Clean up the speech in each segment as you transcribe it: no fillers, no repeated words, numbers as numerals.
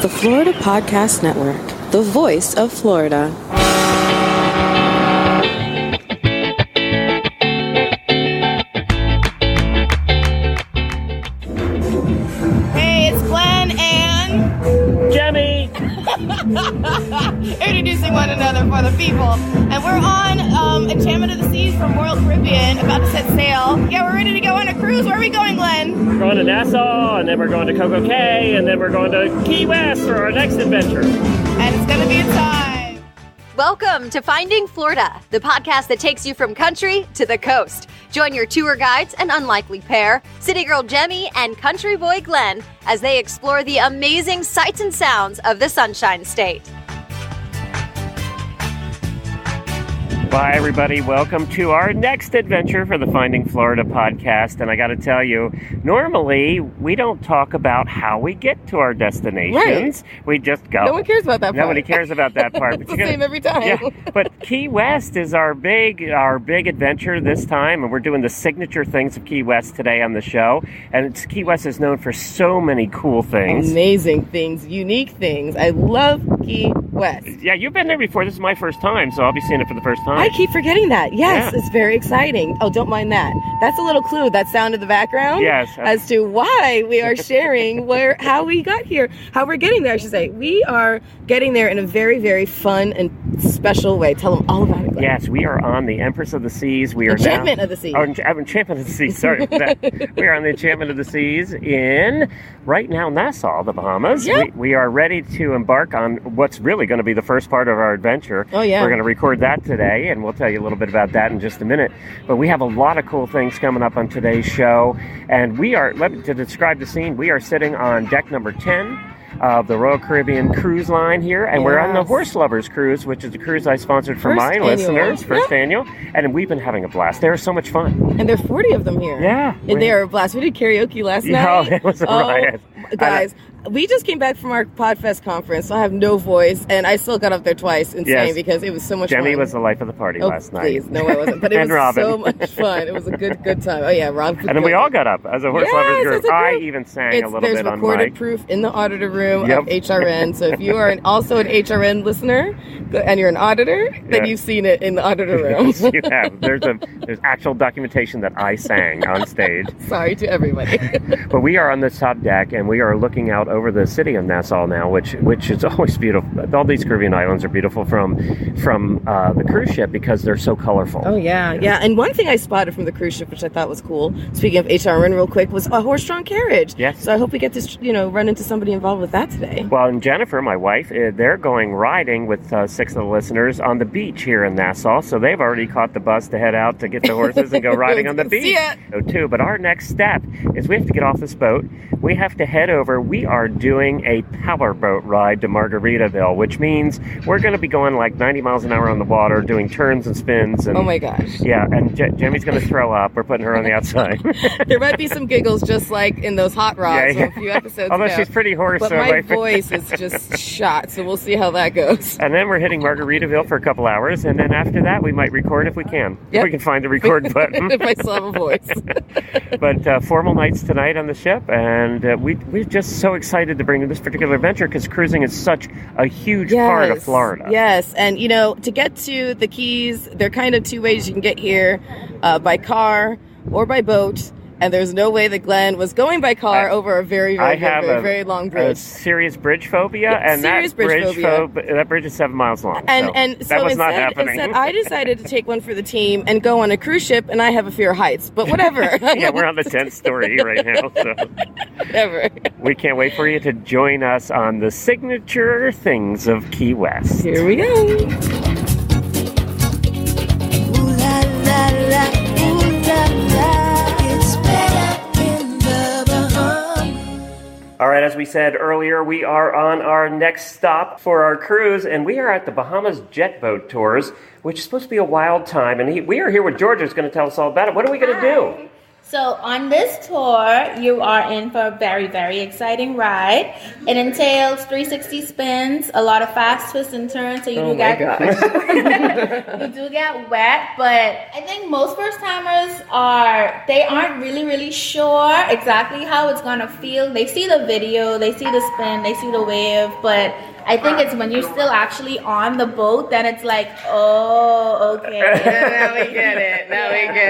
the Florida Podcast Network, the voice of Florida. Hey, it's Glenn and Jemmy. Introducing one another for the people. And we're on Enchantment of the Seas from Royal Caribbean, about to set sail. Yeah, we're ready to go on a cruise. Where are we going, Glenn? We're going to Nassau, and then we're going to Coco Cay, and then we're going to Key West for our next adventure. And it's going to be a time. Welcome to Finding Florida, the podcast that takes you from country to the coast. Join your tour guides, an unlikely pair, city girl Jemmy and country boy Glenn, as they explore the amazing sights and sounds of the Sunshine State. Bye, everybody. Welcome to our next adventure for the Finding Florida podcast. And I got to tell you, normally we don't talk about how we get to our destinations. Right. We just go. No one cares about that part. Nobody cares about that part. It's the same every time. Yeah, but Key West is our big adventure this time, and we're doing the signature things of Key West today on the show. And Key West is known for so many cool things. Amazing things, unique things. I love Key West. Yeah, you've been there before. This is my first time, so I'll be seeing it for the first time. I keep forgetting that. Yes, Yeah. It's very exciting. Oh, don't mind that. That's a little clue, that sound in the background. Yes. As to why we are sharing how we got here, how we're getting there, I should say. We are getting there in a very, very fun and special way. Tell them all about it, Glenn. Yes, we are on the Empress of the Seas. We are Enchantment of the Seas. Oh, Enchantment of the Seas. Sorry. We are on the Enchantment of the Seas in, right now, Nassau, the Bahamas. Yep. We are ready to embark on what's really going to be the first part of our adventure. Oh, yeah. We're going to record that today, and we'll tell you a little bit about that in just a minute. But we have a lot of cool things coming up on today's show. And to describe the scene, we are sitting on deck number 10 of the Royal Caribbean Cruise Line here, and we're on the Horse Lovers Cruise, which is a cruise I sponsored for my listeners, first annual, and we've been having a blast. They are so much fun. And there are 40 of them here. Yeah. And they are a blast. We did karaoke last night. Oh, it was a riot. Guys, we just came back from our Podfest conference, so I have no voice, and I still got up there twice and sang because it was so much fun. Jemmy was the life of the party last night. Please. No, I wasn't. But it And was Robin. so much fun. It was a good time. Oh, yeah, Rob. And then we all got up as a Horse Lovers group. as a group. I even sang a little bit on There's recorded mic. proof in the auditor room Yep. of HRN, so if you are also an HRN listener and you're an auditor, then you've seen it in the auditor room. Yes, you have. There's actual documentation that I sang on stage. Sorry to everybody. But we are on the top deck, and we are looking out over the city of Nassau now, which is always beautiful. All these Caribbean islands are beautiful from the cruise ship because they're so colorful. Oh, yeah. And one thing I spotted from the cruise ship, which I thought was cool, speaking of HRN real quick, was a horse-drawn carriage. Yes. So I hope we get to, run into somebody involved with that today. Well, and Jennifer, my wife, they're going riding with 6 of the listeners on the beach here in Nassau, so they've already caught the bus to head out to get the horses and go riding on the beach. See ya. So too. But our next step is we have to get off this boat. We have to head over. We are doing a powerboat ride to Margaritaville, which means we're going to be going like 90 miles an hour on the water, doing turns and spins. And, oh my gosh. Yeah, and Jemmy's going to throw up. We're putting her on the outside. There might be some giggles just like in those hot rods from a few episodes Although ago. she's pretty hoarse. But so my voice is just shot, so we'll see how that goes. And then we're hitting Margaritaville for a couple hours, and then after that we might record if we can. Yep. If we can find the record button. If I still have a voice. But formal nights tonight on the ship, and we're just so excited to bring this particular adventure because cruising is such a huge part of Florida. Yes, and to get to the Keys, there are kind of 2 ways you can get here, by car or by boat. And there's no way that Glenn was going by car over a very, very long bridge. A serious bridge phobia, and that bridge is 7 miles long. And that was not happening. Instead, I decided to take one for the team and go on a cruise ship, and I have a fear of heights. But whatever. Yeah, we're on the 10th story right now, so whatever. We can't wait for you to join us on the signature things of Key West. Here we go. Ooh, la, la, la, ooh, la, la. All right, as we said earlier, we are on our next stop for our cruise, and we are at the Bahamas Jet Boat Tours, which is supposed to be a wild time. And we are here with Georgia, who's going to tell us all about it. What are we going to do? So on this tour, you are in for a very, very exciting ride. It entails 360 spins, a lot of fast twists and turns, so you do get wet. But I think most first timers aren't really sure exactly how it's gonna feel. They see the video, they see the spin, they see the wave, but I think it's when you're still actually on the boat, then it's like, oh, okay. Now we get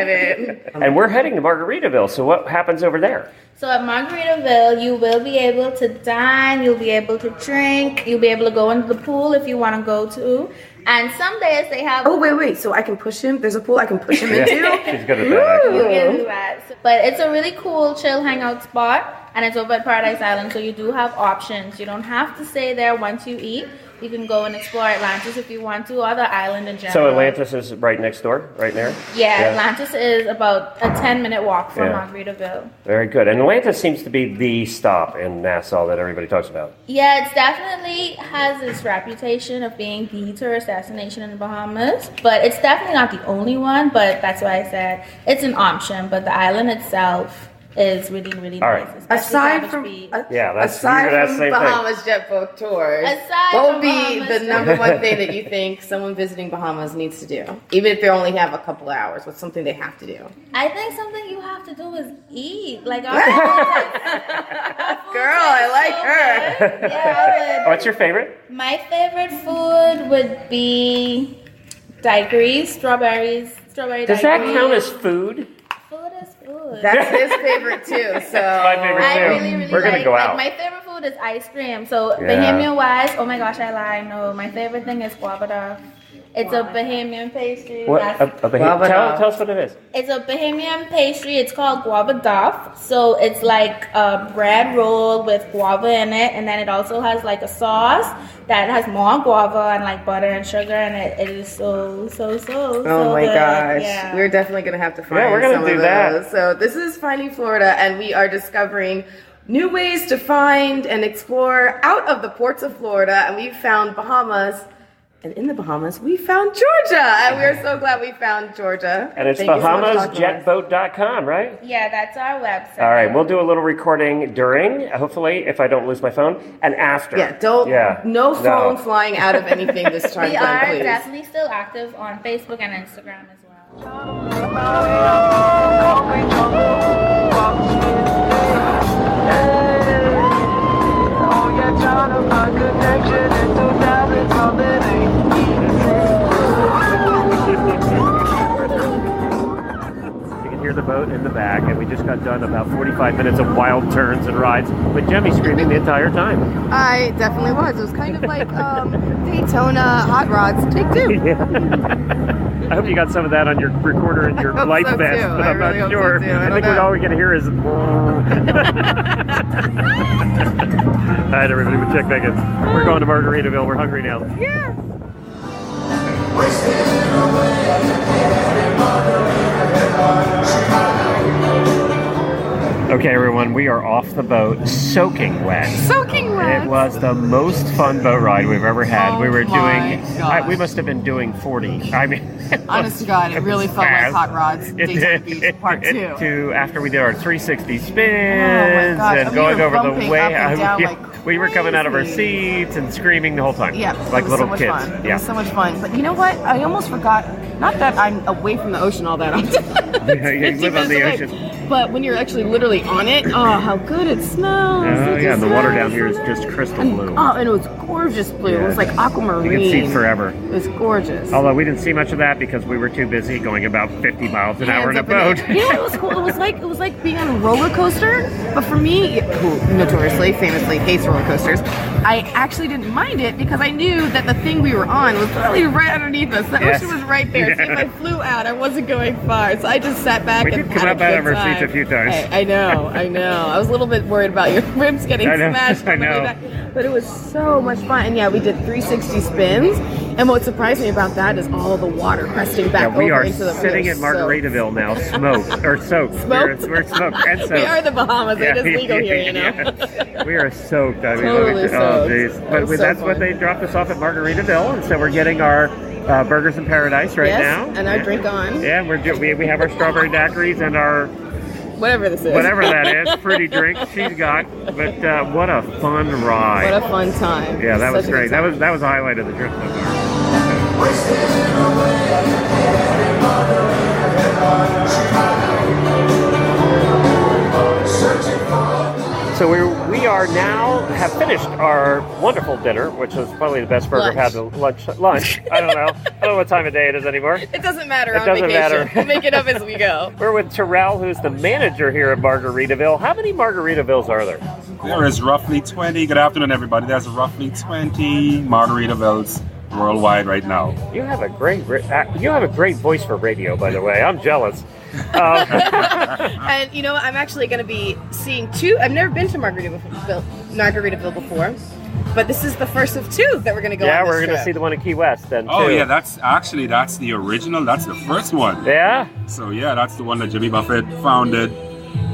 it. And we're heading to Margaritaville, so what happens over there? So at Margaritaville, you will be able to dine, you'll be able to drink, you'll be able to go into the pool if you want to go to. And some days they have... Oh, wait. So I can push him? There's a pool I can push him into? She's good at that, actually. You can do that. But it's a really cool, chill hangout spot. And it's over at Paradise Island, so you do have options. You don't have to stay there once you eat. You can go and explore Atlantis if you want to, or the island in general. So Atlantis is right next door, right there? Yeah, Atlantis is about a 10-minute walk from Margaritaville. Very good. And Atlantis seems to be the stop in Nassau that everybody talks about. Yeah, it definitely has this reputation of being the tourist destination in the Bahamas. But it's definitely not the only one, but that's why I said it's an option. But the island itself is really, really nice. Aside from Bahamas jet boat tours, what would be the number one thing that you think someone visiting Bahamas needs to do? Even if they only have a couple of hours, what's something they have to do? I think something you have to do is eat. Like, girl, I like her. Yeah, what's your favorite? My favorite food would be daiquiris, strawberry daiquiris. Does that count as food? That's his favorite too. So my favorite too. Really We're gonna go out. My favorite food is ice cream. So Bahamian wise, oh my gosh, I lied. No, my favorite thing is guava duff. It's a Bahamian pastry. What? Tell us what it is. It's a Bahamian pastry. It's called guava duff. So it's like a bread roll with guava in it, and then it also has like a sauce that has more guava and like butter and sugar, and it is so oh my gosh. Yeah. We're definitely gonna have to find we're gonna some do of that. those. So this is Finding Florida, and we are discovering new ways to find and explore out of the ports of Florida, and we found Bahamas. And in the Bahamas, we found Georgia, and we're so glad we found Georgia. And it's BahamasJetBoat.com, right? Yeah, that's our website. All right, we'll do a little recording during, hopefully, if I don't lose my phone, and after. No phone flying out of anything this time. We are definitely still active on Facebook and Instagram as well. You can hear the boat in the back, and we just got done about 45 minutes of wild turns and rides with Jemmy screaming the entire time. I definitely was. It was kind of like Daytona Hot Rods Take 2. Yeah. I hope you got some of that on your recorder and your life vest, but I'm not sure. I think all we're going to hear is... All right, everybody, we'll check back in. We're going to Margaritaville. We're hungry now. Yeah. Okay, everyone, we are off the boat, soaking wet. Soaking wet. It was the most fun boat ride we've ever had. We were doing, we must have been doing 40. I mean, honest to God, it really felt like Hot Rods Daytona Beach Part 2. After we did our 360 spins and going over the way. We were coming out of our seats and screaming the whole time. Yeah, like little kids. Fun. Yeah. It was so much fun. But you know what? I almost forgot. Not that I'm away from the ocean all that often. You live on the ocean. But when you're actually literally on it, oh, how good it smells. Oh, yeah, the water down here is just crystal blue. Oh, and it was gorgeous blue. Yeah. It was like aquamarine. You can see forever. It was gorgeous. Although we didn't see much of that because we were too busy going about 50 miles an hour in a boat. You know, it was cool. It was like being on a roller coaster. But for me, who notoriously, famously hates roller coasters, I actually didn't mind it because I knew that the thing we were on was literally right underneath us. The ocean was right there. Yeah. So if I flew out, I wasn't going far. So I just sat back and had a good time. We did come up out of our seats a few times. I know. I was a little bit worried about your ribs getting smashed. I know. But it was so much fun. And yeah, we did 360 spins. And what surprised me about that is all the water cresting back over into the... We are sitting at Margaritaville now, smoked. We're smoked and soaked. We are the Bahamas. It is legal here, you know. We are soaked. I mean, totally soaked. But that's what they dropped us off at Margaritaville. And so we're getting our burgers in paradise now. And our drink on. Yeah, we have our strawberry daiquiris and our Whatever this is. Whatever that is, fruity drink she's got. But what a fun ride. What a fun time. Yeah, that was Such a great. good time. That was the highlight of the trip so far. So we are now have finished our wonderful dinner, which was probably the best burger I've had to lunch. I don't know. I don't know what time of day it is anymore. It doesn't matter. It doesn't matter. We'll make it up as we go. We're with Terrell, who's the manager here at Margaritaville. How many Margaritavilles are there? There is roughly 20. Good afternoon, everybody. There's roughly 20 Margaritavilles worldwide right now. You have a great voice for radio, by the way. I'm jealous. And you know what? I'm actually going to be seeing two. I've never been to Margaritaville before, but this is the first of two that we're going to go on. Yeah, this we're going to trip. see the one in Key West then, too. Oh, yeah, that's the original. That's the first one. Yeah? So, yeah, that's the one that Jimmy Buffett founded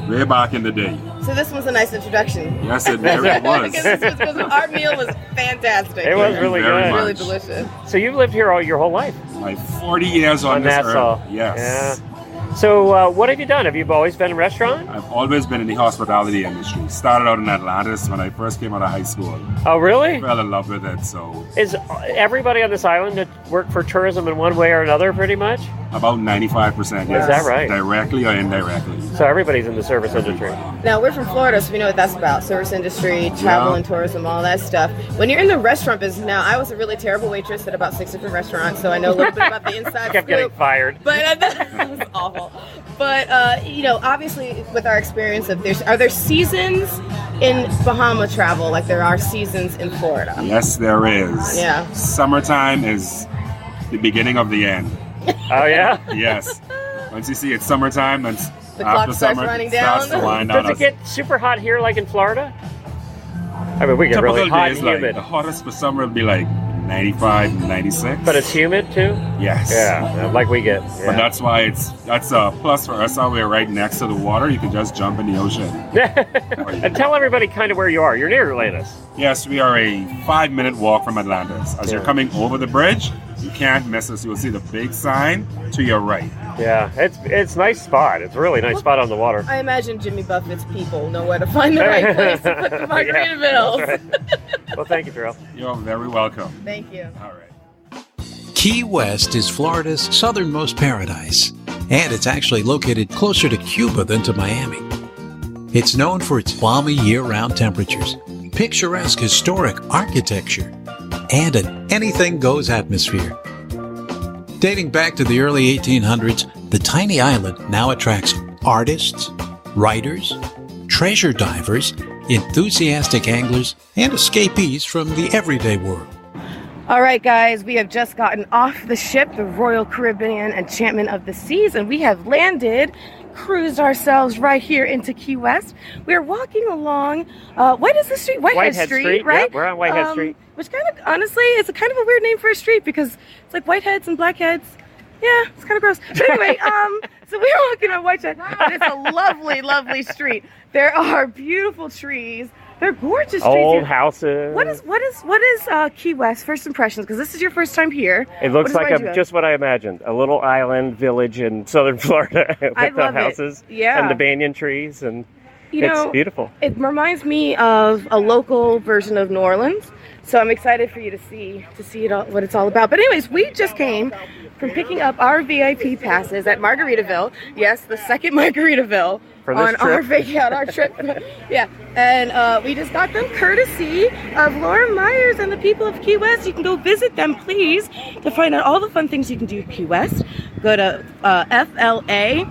way back in the day. So this was a nice introduction. Yes, it was. because our meal was fantastic. It was really Very good. much. Really delicious. So you've lived here your whole life? Like 40 years on this Nassau. earth. Yes. Yeah. So what have you done? Have you always been in restaurant? I've always been in the hospitality industry. Started out in Atlantis when I first came out of high school. Oh, really? Fell in love with it, so... Is everybody on this island that work for tourism in one way or another, pretty much? About 95%, yes. Is that right? Directly or indirectly. So everybody's in the service industry. Now, we're from Florida, so we know what that's about. Service industry, travel and tourism, all that stuff. When you're in the restaurant business now, I was a really terrible waitress at about 6 different restaurants, so I know a little bit about the inside Kept getting fired. But that was awful. But, obviously, with our experience are there seasons in Bahama travel like there are seasons in Florida? Yes, there is. Yeah. Summertime is the beginning of the end. Oh, yeah? Yes. Once you see it's summertime, then The after clock starts summer, running it starts down. to wind down. Does it get super hot here like in Florida? I mean, we get Typical really hot days, and like, humid. the hottest for summer would be like 95, 96. But it's humid too? Yes. Yeah, like we get. Yeah. But that's why that's a plus for us. We're right next to the water. You can just jump in the ocean. And tell everybody kind of where you are. You're near Atlantis. Yes, we are a 5-minute walk from Atlantis. As you're coming over the bridge, you can't miss us. You'll see the big sign to your right. Yeah, it's a nice spot. It's a really nice spot on the water. I imagine Jimmy Buffett's people know where to find the right place to put the Margaritavilles. Yeah, that's right. Well, thank you, Terrell. You're very welcome. Thank you. All right. Key West is Florida's southernmost paradise, and it's actually located closer to Cuba than to Miami. It's known for its balmy year-round temperatures, picturesque historic architecture, and an anything-goes atmosphere. Dating back to the early 1800s, the tiny island now attracts artists, writers, treasure divers, enthusiastic anglers, and escapees from the everyday world. All right, guys, we have just gotten off the ship, the Royal Caribbean Enchantment of the Seas, and we have landed, cruised ourselves right here into Key West. We're walking along, what is the street? Whitehead Street, right? Yep, we're on Whitehead Street. Which kind of, honestly, is a kind of a weird name for a street because it's like whiteheads and blackheads. Yeah, it's kind of gross. But anyway, so we're walking on Whitehead, and it's a lovely, lovely street. There are beautiful trees. They're gorgeous trees. Old houses. What is Key West first impressions? Because this is your first time here. It looks like just what I imagined. A little island village in southern Florida with the houses and the banyan trees, and it's beautiful. It reminds me of a local version of New Orleans. So I'm excited for you to see it all, what it's all about. But anyways, we just came from picking up our VIP passes at Margaritaville. Yes, the second Margaritaville on our trip. Yeah, and we just got them courtesy of Laura Myers and the people of Key West. You can go visit them, please, to find out all the fun things you can do at Key West. Go to FLA-keys.com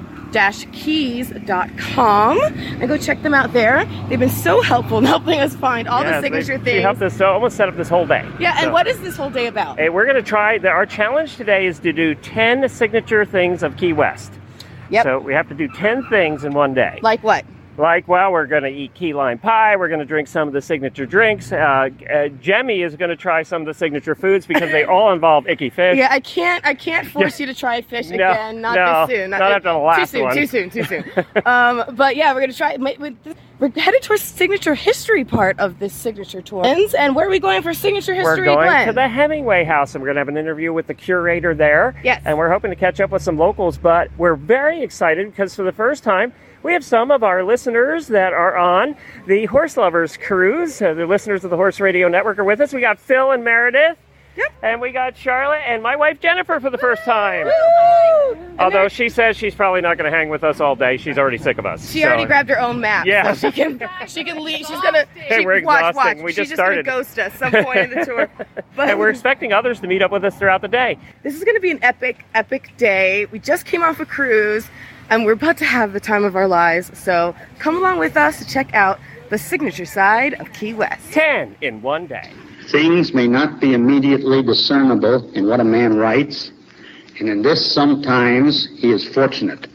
and go check them out there. They've been so helpful in helping us find all the signature things. She helped us almost set up this whole day. Yeah, and what is this whole day about? Hey, we're going to try, our challenge today is to do 10 signature things of Key West. Yep. So we have to do 10 things in one day. Like what? Like, well, we're going to eat key lime pie. We're going to drink some of the signature drinks. Jemmy is going to try some of the signature foods because they all involve icky fish. Yeah, I can't force you to try fish again. Not this soon. Not after the last one. Too soon. But yeah, we're going to try. We're headed towards signature history part of this signature tour. And where are we going for signature history, We're going Glenn? to the Hemingway House, and we're going to have an interview with the curator there. Yes. And we're hoping to catch up with some locals, but we're very excited because for the first time, We have some of our listeners that are on the Horse Lovers Cruise. The listeners of the Horse Radio Network are with us. We got Phil and Meredith. Yep. And we got Charlotte and my wife Jennifer for the first time. Woo! Although she says she's probably not going to hang with us all day. She's already sick of us. She already grabbed her own map. Yeah. So she can leave. She's going to we're watch. We She's just started. going to ghost us some point in the tour. But and we're expecting others to meet up with us throughout the day. This is going to be an epic day. We just came off a cruise and we're about to have the time of our lives. So come along with us to check out the signature side of Key West. 10 in one day. Things may not be immediately discernible in what a man writes, and in this sometimes he is fortunate.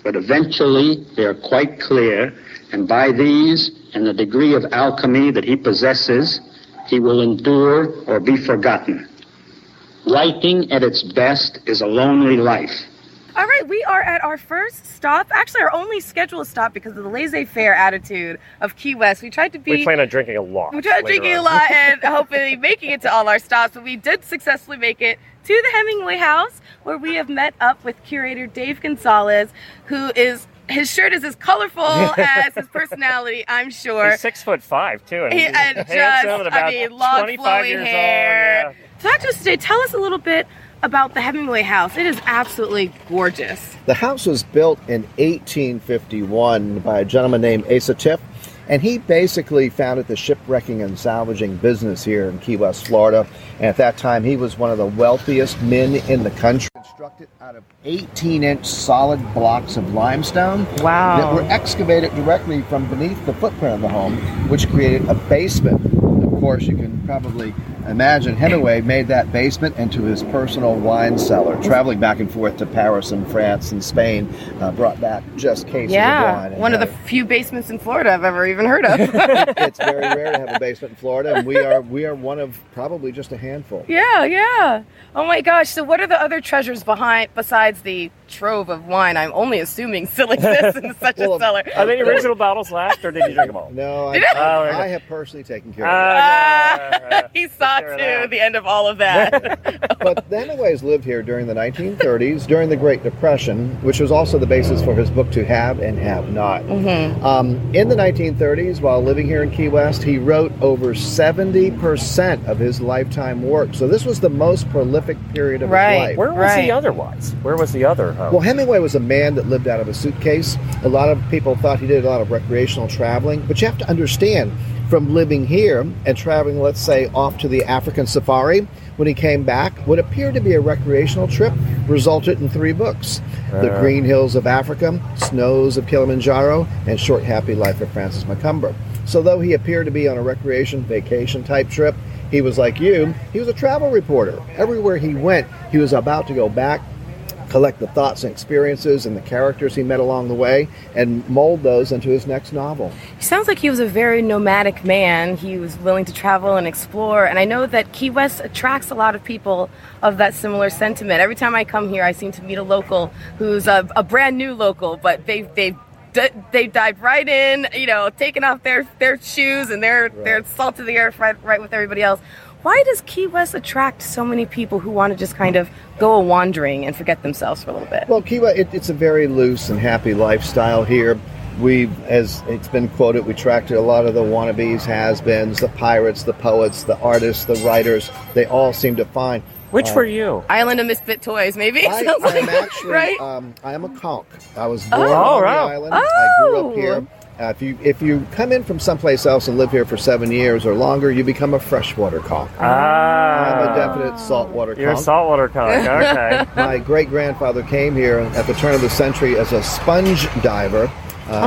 But eventually they are quite clear, and by these and the degree of alchemy that he possesses, he will endure or be forgotten. Writing at its best is a lonely life. All right, we are at our first stop, actually our only scheduled stop because of the laissez-faire attitude of Key West. We plan on drinking a lot. We tried drinking a lot and hopefully making it to all our stops, but we did successfully make it to the Hemingway House, where we have met up with curator Dave Gonzalez, his shirt is as colorful as his personality, I'm sure. He's 6'5" too, and long flowing hair. So talk to us today. Tell us a little bit about the Hemingway House. It is absolutely gorgeous. The house was built in 1851 by a gentleman named Asa Tiff, and he basically founded the shipwrecking and salvaging business here in Key West, Florida. And at that time, he was one of the wealthiest men in the country. Constructed out of 18-inch solid blocks of limestone. Wow. That were excavated directly from beneath the footprint of the home, which created a basement. Of course, you can probably imagine Hemingway made that basement into his personal wine cellar, traveling back and forth to Paris and France and Spain, brought back just cases of wine. One of the few basements in Florida I've ever even heard of. It's very rare to have a basement in Florida, and we are one of probably just a handful. Yeah. Oh my gosh, so what are the other treasures besides the trove of wine I'm only assuming still exists in such a cellar? Are they original bottles last, or did you drink them all? No, I have personally taken care of it. He saw to the end of all of that. But the Hemingways lived here during the 1930s, during the Great Depression, which was also the basis for his book To Have and Have Not. Mm-hmm. In the 1930s, while living here in Key West, he wrote over 70% of his lifetime work. So this was the most prolific period of his life. Where was he otherwise? Where was the other? Well, Hemingway was a man that lived out of a suitcase. A lot of people thought he did a lot of recreational traveling, but you have to understand, from living here and traveling, let's say, off to the African safari, when he came back, what appeared to be a recreational trip resulted in 3 books. The Green Hills of Africa, Snows of Kilimanjaro, and Short Happy Life of Francis Macumber. So though he appeared to be on a recreation, vacation type trip, he was like you, he was a travel reporter. Everywhere he went, he was about to go back, collect the thoughts and experiences and the characters he met along the way, and mold those into his next novel. He sounds like he was a very nomadic man. He was willing to travel and explore, and I know that Key West attracts a lot of people of that similar sentiment. Every time I come here, I seem to meet a local who's a brand new local, but they dived right in, taking off their shoes and their salt of the earth right with everybody else. Why does Key West attract so many people who want to just kind of go a-wandering and forget themselves for a little bit? Well, Key West, it's a very loose and happy lifestyle here. As it's been quoted, we attracted a lot of the wannabes, has-beens, the pirates, the poets, the artists, the writers. They all seem to find... Which were you? Island of Misfit Toys, maybe? I'm actually, right? I am a conch. I was born on the island. I grew up here. If you come in from someplace else and live here for 7 years or longer, you become a freshwater conch. I'm a definite saltwater conch. You're a saltwater conch, okay. My great-grandfather came here at the turn of the century as a sponge diver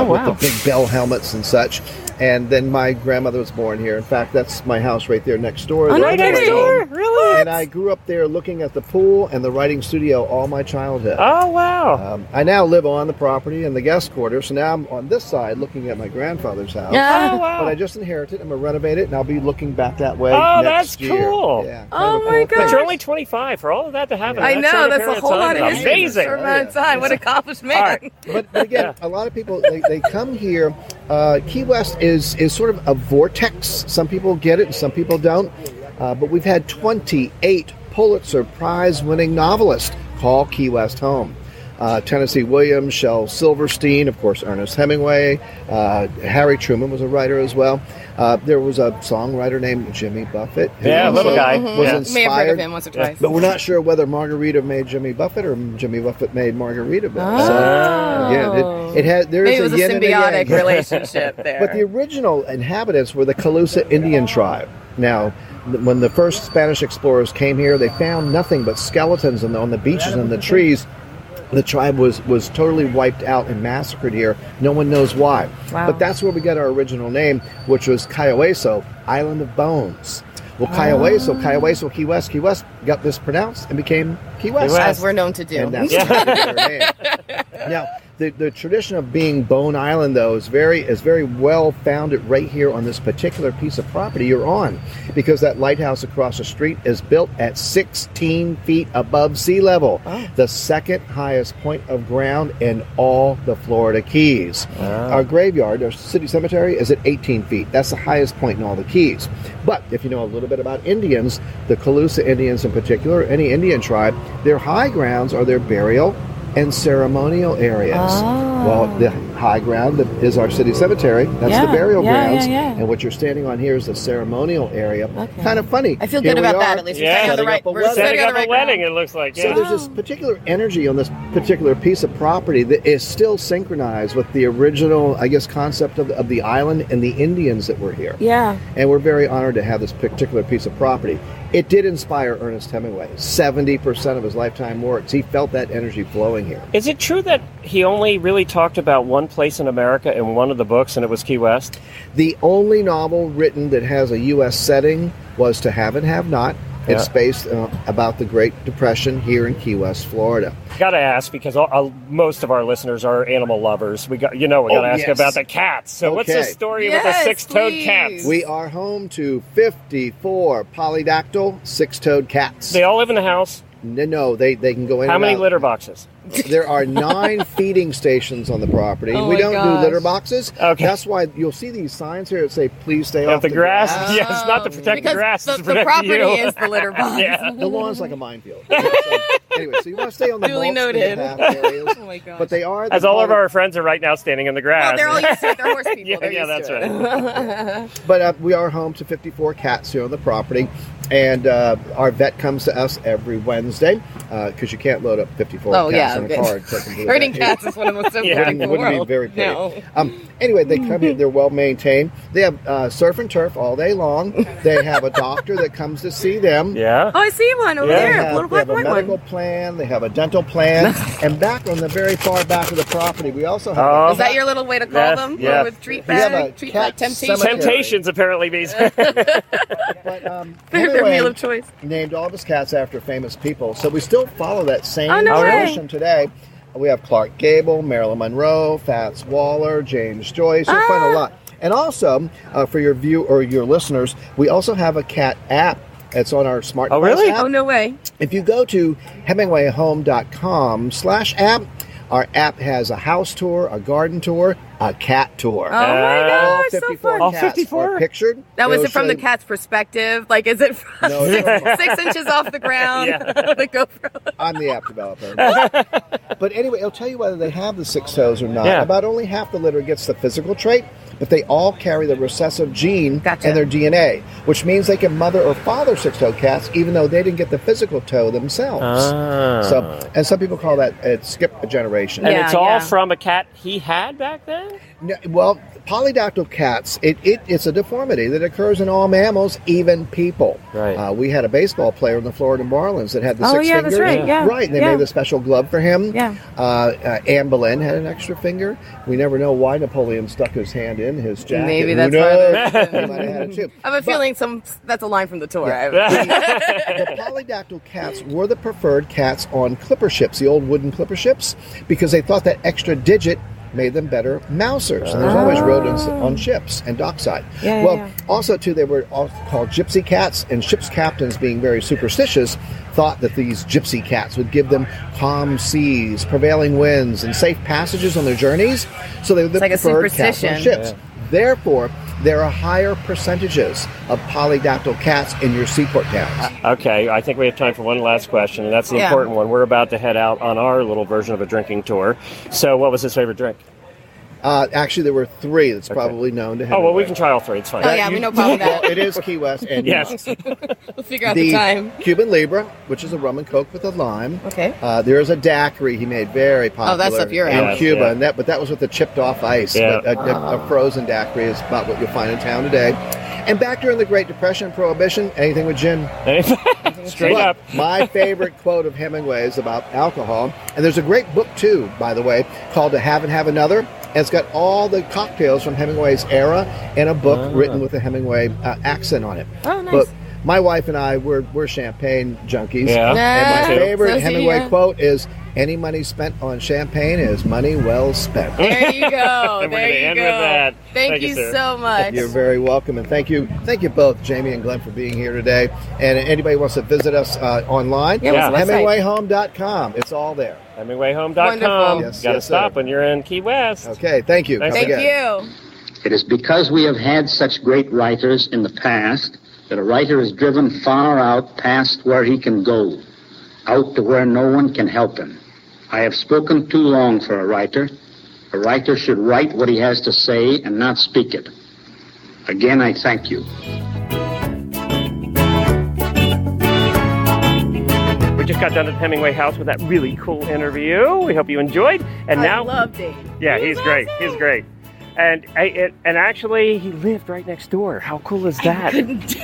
with the big bell helmets and such. And then my grandmother was born here. In fact, that's my house right there next door. Right next door? Really? And I grew up there looking at the pool and the writing studio all my childhood. Oh, wow. I now live on the property in the guest quarters, so now I'm on this side looking at my grandfather's house. Oh, wow. But I just inherited it. I'm going to renovate it, and I'll be looking back that way next year. Cool. Yeah, oh, my God. But you're only 25 for all of that to happen. I know. That's a whole lot of history. Amazing. For a short amount of time. What an accomplished man. Right. But again, a lot of people, they come here. Key West is sort of a vortex. Some people get it and some people don't. But we've had 28 Pulitzer Prize winning novelists call Key West home. Tennessee Williams, Shel Silverstein, of course, Ernest Hemingway. Harry Truman was a writer as well. There was a songwriter named Jimmy Buffett. Little guy. Was inspired. May have heard of him once or twice. But we're not sure whether Margarita made Jimmy Buffett or Jimmy Buffett made Margaritaville. So, Maybe it was a symbiotic relationship there. But the original inhabitants were the Calusa Indian tribe. Now, when the first Spanish explorers came here, they found nothing but skeletons on the beaches and the trees. The tribe was totally wiped out and massacred here. No one knows why. Wow. But that's where we got our original name, which was Cayoeso, Island of Bones. Well, Cayoeso, Key West got mispronounced and became Key West. As we're known to do. And that's their name. Now, the tradition of being Bone Island, though, is very well founded right here on this particular piece of property you're on, because that lighthouse across the street is built at 16 feet above sea level, the second highest point of ground in all the Florida Keys. Our graveyard, our city cemetery, is at 18 feet. That's the highest point in all the Keys. But if you know a little bit about Indians, the Calusa Indians in particular, any Indian tribe, their high grounds are their burial and ceremonial areas. Well, the high ground is our city cemetery. That's the burial grounds. And what you're standing on here is the ceremonial area. Kind of funny. I feel good about that, at least. We're setting up a wedding, it looks like. So there's this particular energy on this particular piece of property that is still synchronized with the original, I guess, concept of the island and the Indians that were here. Yeah. And we're very honored to have this particular piece of property. It did inspire Ernest Hemingway. 70% of his lifetime works, he felt that energy flowing here. Is it true that he only really talked about one place in America in one of the books, and it was Key West? The only novel written that has a U.S. setting was To Have and Have Not. It's based about the Great Depression here in Key West, Florida. Got to ask, because most of our listeners are animal lovers. We got to ask about the cats. So what's the story with the six-toed cats? We are home to 54 polydactyl six-toed cats. They all live in the house? No, they can go in. How many litter boxes? There are 9 feeding stations on the property. We don't do litter boxes. Okay. That's why you'll see these signs here that say, please stay off the grass. Yes, not to protect the grass. The property is the litter box. The lawn's like a minefield. Anyway, so you want to stay on the duly noted areas. Oh my gosh. But they are. As all of our friends are right now standing in the grass. Well, they're all used to it. They're horse people. That's right. But we are home to 54 cats here on the property. And our vet comes to us every Wednesday because you can't load up 54 cats on a card. Herding cats is one of the most simple things in the world. Wouldn't be very pretty. Anyway, they come in. They're well maintained. They have surf and turf all day long. They have a doctor that comes to see them. Oh, I see one over there. A little black one. They have a medical plan. They have a dental plan. And back on the very far back of the property, we also have. Is that your little way to call them? Yeah. With treat bag? Treat bag temptations? Temptations, apparently, these. Their meal of choice. Named all of his cats after famous people. So we still follow that same tradition today. We have Clark Gable, Marilyn Monroe, Fats Waller, James Joyce. You'll find a lot. And also, for your your listeners, we also have a cat app. It's on our smart device app. Oh, no way. If you go to HemingwayHome.com/app, our app has a house tour, a garden tour, a cat tour. Oh my gosh, all 54 so fun. cats 54? Are pictured. Now, is it from the cat's perspective? Like, is it from 6 inches off the ground? The GoPro? I'm the app developer. But anyway, it'll tell you whether they have the 6 toes or not. About only half the litter gets the physical trait, but they all carry the recessive gene in their DNA, which means they can mother or father 6-toed cats even though they didn't get the physical toe themselves. So, and some people call that skip a generation. And it's all from a cat he had back then? No, well, polydactyl cats, it's a deformity that occurs in all mammals, even people. Right. We had a baseball player in the Florida Marlins that had the 6 fingers. That's right. Right, and they made a special glove for him. Anne Boleyn had an extra finger. We never know why Napoleon stuck his hand in his jacket. Maybe that's why. He might have had it too. I have a feeling that's a line from the tour. The polydactyl cats were the preferred cats on clipper ships, the old wooden clipper ships, because they thought that extra digit made them better mousers. And there's always rodents on ships and dockside. Also, too, they were all called gypsy cats, and ship's captains, being very superstitious, thought that these gypsy cats would give them calm seas, prevailing winds, and safe passages on their journeys. So they were the preferred cats on ships. Therefore, there are higher percentages of polydactyl cats in your seaport towns. Okay, I think we have time for one last question, and that's the important one. We're about to head out on our little version of a drinking tour. So what was his favorite drink? Actually, there were 3 that's probably known to him. Oh, well, we can try all 3. It's fine. Oh, yeah, we know problem with that. It is Key West. And yes. We'll figure out the time. Cuban Libre, which is a rum and coke with a lime. Okay. There is a daiquiri he made very popular that's up your in alley. Cuba, but that was with the chipped off ice. Yeah. But a frozen daiquiri is about what you'll find in town today. And back during the Great Depression and Prohibition, anything with gin. Straight up. My favorite quote of Hemingway is about alcohol. And there's a great book, too, by the way, called To Have and Have Another. And it's got all the cocktails from Hemingway's era in a book written with a Hemingway accent on it. Oh, nice. But my wife and I, we're champagne junkies. Yeah. And my favorite Hemingway yeah. quote is, any money spent on champagne is money well spent. There you go. And we're There gonna you end go. with that. Thank you sir. so much. You're very welcome, and thank you both, Jamie and Glenn, for being here today. And anybody wants to visit us online, HemingwayHome.com. It's all there. HemingwayHome.com. Wonderful. Yes, Got to yes, stop sir. when you're in Key West. Okay, thank you. Thanks. Come Thank again. you. It is because we have had such great writers in the past that a writer is driven far out past where he can go, out to where no one can help him. I have spoken too long for a writer. A writer should write what he has to say and not speak it. Again, I thank you. We just got done at the Hemingway house with that really cool interview. We hope you enjoyed. And I now, love Dave. yeah, he's great. He's great. And actually, he lived right next door. How cool is that?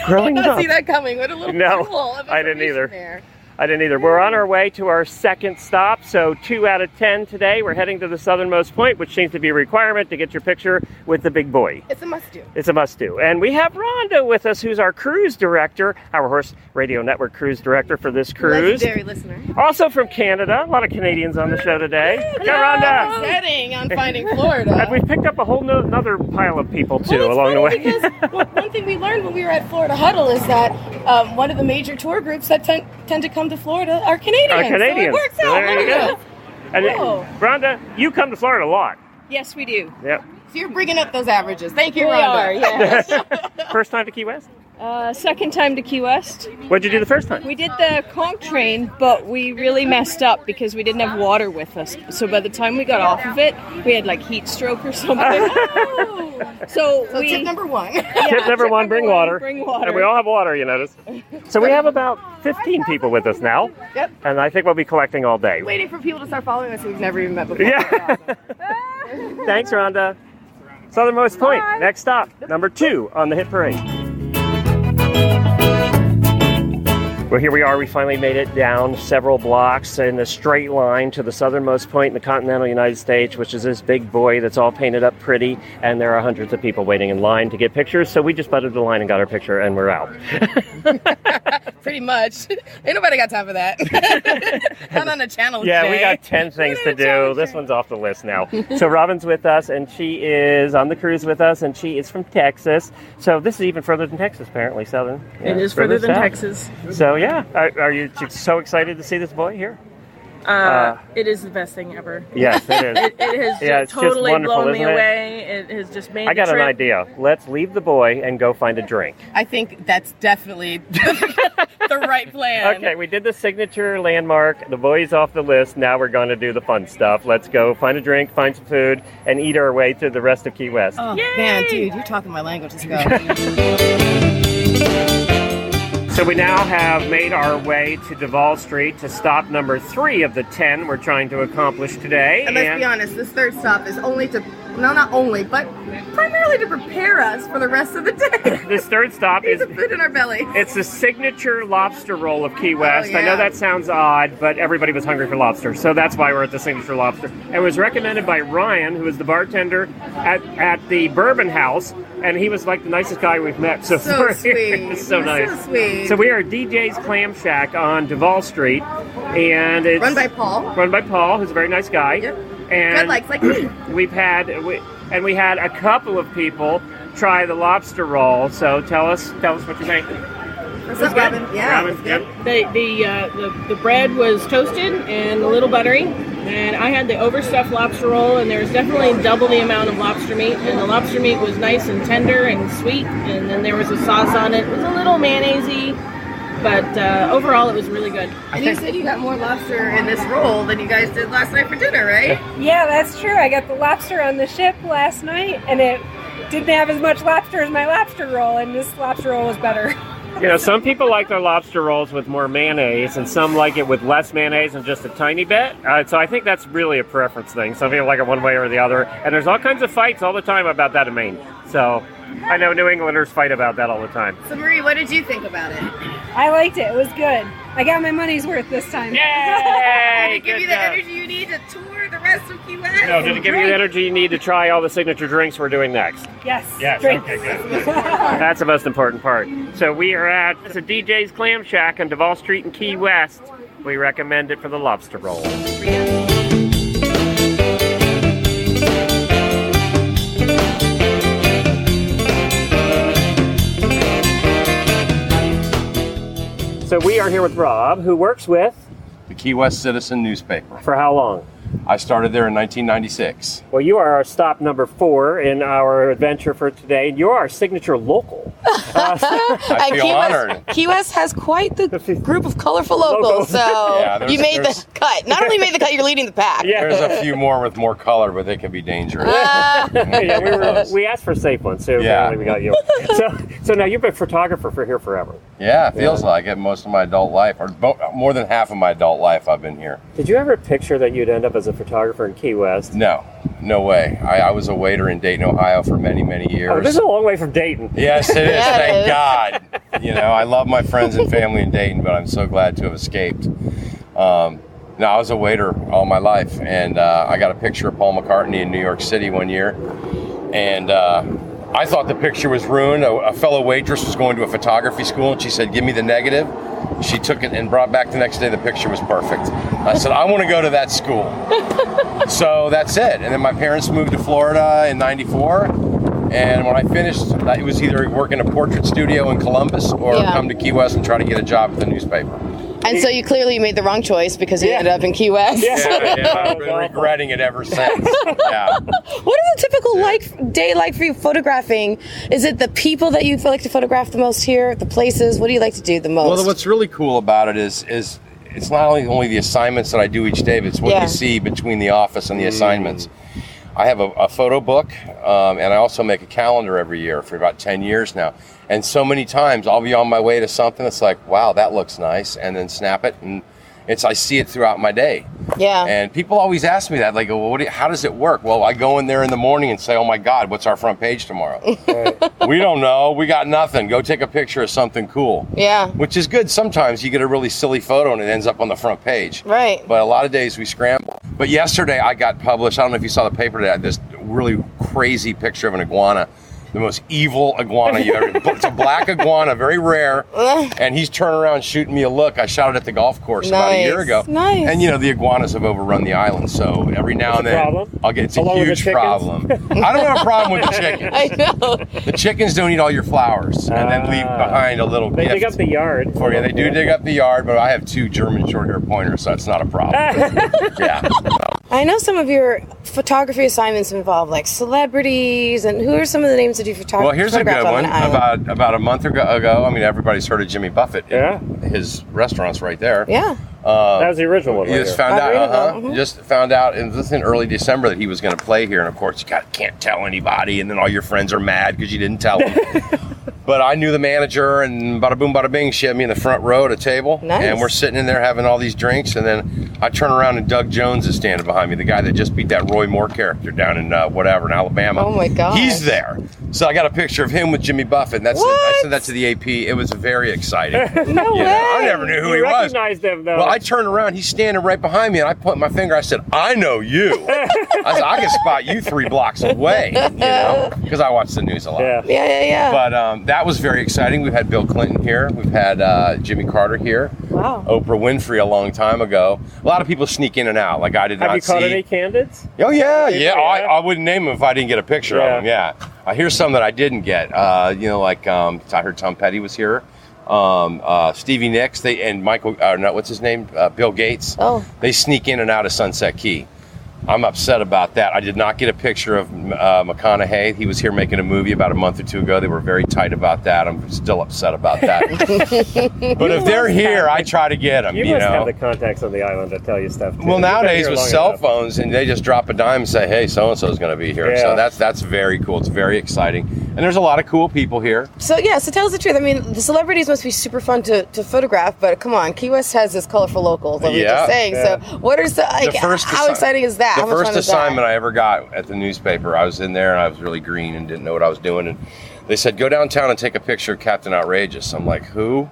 Growing I did not up. see that coming. What a little No, jewel of I didn't either. information there. I didn't either. We're on our way to our second stop, so 2 out of 10 today. We're heading to the southernmost point, which seems to be a requirement to get your picture with the big boy. It's a must-do. It's a must-do. And we have Rhonda with us, who's our cruise director, our Horse Radio Network cruise director for this cruise. Legendary listener. Also from Canada. A lot of Canadians on the show today. Go, Rhonda! Setting on Finding Florida. And we've picked up a whole another pile of people, too, Well, it's along the way. funny because one thing we learned when we were at Florida Huddle is that one of the major tour groups that tend to come to Florida are Canadians. Our Canadians. So it works out. There you go. And Cool. Rhonda, you come to Florida a lot. Yes, we do. Yep. So you're bringing up those averages. Thank you, We Rhonda. are, yes. First time to Key West? Second time to Key West. What'd you do the first time? We did the conch train, but we really messed up because we didn't have water with us. So by the time we got off of it, we had like heat stroke or something. So tip number 1. Tip number 1, bring water. Bring water. And we all have water, you notice. So we have about 15 people with us now. Yep. And I think we'll be collecting all day. Waiting for people to start following us who we've never even met before. Yeah. Thanks, Rhonda. Southernmost Point. Bye. Next stop, number 2 on the hit parade. Well, here we are. We finally made it down several blocks in a straight line to the southernmost point in the continental United States, which is this big buoy that's all painted up pretty, and there are hundreds of people waiting in line to get pictures, so we just butted the line and got our picture, and we're out. Pretty much. Ain't nobody got time for that. Not on a channel Yeah, today. we got 10 things to do. This one's off the list now. So Robin's with us, and she is on the cruise with us, and she is from Texas. So this is even further than Texas, apparently, southern. Yeah, It is further than south. Texas. So yeah, are you so excited to see this boy here? It is the best thing ever. Yes, it is. It has Yeah, it's just just totally wonderful, blown me isn't it? away. It has just made I got the an trip. idea. Let's leave the boy and go find a drink. I think that's definitely the right plan. Okay, we did the signature landmark. The boy's off the list. Now we're going to do the fun stuff. Let's go find a drink, find some food, and eat our way through the rest of Key West. Oh, man, dude, you're talking my language. Let's go. So we now have made our way to Duval Street to stop number 3 of the 10 we're trying to accomplish today. And let's be honest, this third stop is only to, no, not only, but primarily to prepare us for the rest of the day. This third stop Need is some food in our belly. it's the signature lobster roll of Key West. yeah. I know that sounds odd, but everybody was hungry for lobster, so that's why we're at the signature lobster. It was recommended by Ryan, who is the bartender at the Bourbon House, and he was like the nicest guy we've met. So So we're here. sweet. It's so You're nice. so sweet. So we are at DJ's Clam Shack on Duval Street, and it's Run by Paul. Run by Paul, who's a very nice guy. Yep. And Good likes, like me. we had a couple of people try the lobster roll. So tell us what you think. What's up, Robin? Yeah, it was good. The bread was toasted and a little buttery, and I had the overstuffed lobster roll, and there was definitely double the amount of lobster meat, and the lobster meat was nice and tender and sweet, and then there was a sauce on it. It was a little mayonnaise-y, but overall it was really good. And you said you got more lobster in this roll than you guys did last night for dinner, right? Yeah, that's true. I got the lobster on the ship last night, and it didn't have as much lobster as my lobster roll, and this lobster roll was better. You know, some people like their lobster rolls with more mayonnaise, and some like it with less mayonnaise and just a tiny bit. So I think that's really a preference thing. Some people like it one way or the other. And there's all kinds of fights all the time about that in Maine. So I know New Englanders fight about that all the time. So Marie, what did you think about it? I liked it. It was good. I got my money's worth this time. Yay! Did it give you the energy you need to tour the rest of Key West? No, did it give you the energy you need to try all the signature drinks we're doing next? Yes. Yes, Drinks. okay, good. That's the most important part. So we are at the DJ's Clam Shack on Duval Street in Key West. We recommend it for the lobster roll. So we are here with Rob, who works with the Key West Citizen newspaper. For how long? I started there in 1996. Well, you are our stop number 4 in our adventure for today, and you're our signature local. I feel honored. Key West has quite the group of colorful locals, so Yeah, you made the cut. Not only made the cut, you're leading the pack. Yeah. There's a few more with more color, but they can be dangerous. Yeah, we asked for safe ones, so apparently we got you. So now you've been a photographer for here forever. Yeah, it feels like it. Most of my adult life, or more than half of my adult life, I've been here. Did you ever picture that you'd end up as a photographer in Key West? No way. I was a waiter in Dayton, Ohio for many, many years. Oh, this is a long way from Dayton. Yes, it is. Thank God. You know, I love my friends and family in Dayton, but I'm so glad to have escaped. No, I was a waiter all my life, and I got a picture of Paul McCartney in New York City one year, and I thought the picture was ruined. A fellow waitress was going to a photography school, and she said, "Give me the negative." She took it and brought back the next day. The picture was perfect. I said, "I want to go to that school." So that's it. And then my parents moved to Florida in '94. And when I finished, it was either work in a portrait studio in Columbus or come to Key West and try to get a job at the newspaper. And so you clearly made the wrong choice because you ended up in Key West. Yeah, I've been regretting it ever since. Yeah. What is a typical day like for you photographing? Is it the people that you feel like to photograph the most here, the places? What do you like to do the most? Well, what's really cool about it is it's not only the assignments that I do each day, but it's what you see between the office and the assignments. I have a photo book, and I also make a calendar every year for about 10 years now. And so many times I'll be on my way to something that's like, wow, that looks nice, and then snap it, and I see it throughout my day. Yeah. And people always ask me that, like, well, how does it work? Well, I go in there in the morning and say, oh my God, what's our front page tomorrow? We don't know. We got nothing. Go take a picture of something cool. Yeah. Which is good. Sometimes you get a really silly photo and it ends up on the front page. Right. But a lot of days we scramble. But yesterday I got published, I don't know if you saw the paper today, this really crazy picture of an iguana. The most evil iguana you ever. It's a black iguana, very rare, and he's turning around shooting me a look. I shot it at the golf course about a year ago. Nice. And you know, the iguanas have overrun the island, so every now and then I'll get it's a huge problem. I don't have a problem with the chickens. I know. The chickens don't eat all your flowers and then leave behind a little gift. They dig up the yard. For you. They do dig up the yard, but I have 2 German short-haired pointers, so that's not a problem. Yeah. I know some of your photography assignments involve like celebrities, and who are some of the names that you photographed? Well, here's a good one. About a month ago, I mean, everybody's heard of Jimmy Buffett. Yeah. His restaurant's right there. Yeah. That was the original one. You just found out. Just found out in early December that he was going to play here, and of course you can't tell anybody, and then all your friends are mad because you didn't tell them. But I knew the manager, and bada boom, bada bing, she had me in the front row at a table, and we're sitting in there having all these drinks, and then I turn around and Doug Jones is standing behind me, the guy that just beat that Roy Moore character down in in Alabama. Oh my God! He's there. So I got a picture of him with Jimmy Buffett, and I sent that to the AP. It was very exciting. No way! I never knew who he was. Recognized him though. Well, I turned around, he's standing right behind me, and I pointed my finger. I said, "I know you." I said, "I can spot you 3 blocks away," because I watch the news a lot. Yeah. But that was very exciting. We've had Bill Clinton here. We've had Jimmy Carter here. Wow. Oprah Winfrey a long time ago. A lot of people sneak in and out. Like I did not see. Have you caught any candidates? Oh yeah. I wouldn't name them if I didn't get a picture of them. Yeah. Here's some that I didn't get. I heard Tom Petty was here. Stevie Nicks, and Michael, what's his name? Bill Gates. Oh. They sneak in and out of Sunset Key. I'm upset about that. I did not get a picture of McConaughey. He was here making a movie about a month or two ago. They were very tight about that. I'm still upset about that. But if they're here, I try to get them. You must have the contacts on the island that tell you stuff, too. Well, nowadays with cell phones, and they just drop a dime and say, hey, so-and-so is going to be here. Yeah. So that's very cool. It's very exciting. And there's a lot of cool people here. So tell us the truth. I mean, the celebrities must be super fun to photograph, but come on, Key West has this colorful locals, like we were just saying. Yeah. So what are how exciting is that? The first assignment I ever got at the newspaper, I was in there and I was really green and didn't know what I was doing. And they said, go downtown and take a picture of Captain Outrageous. I'm like, who?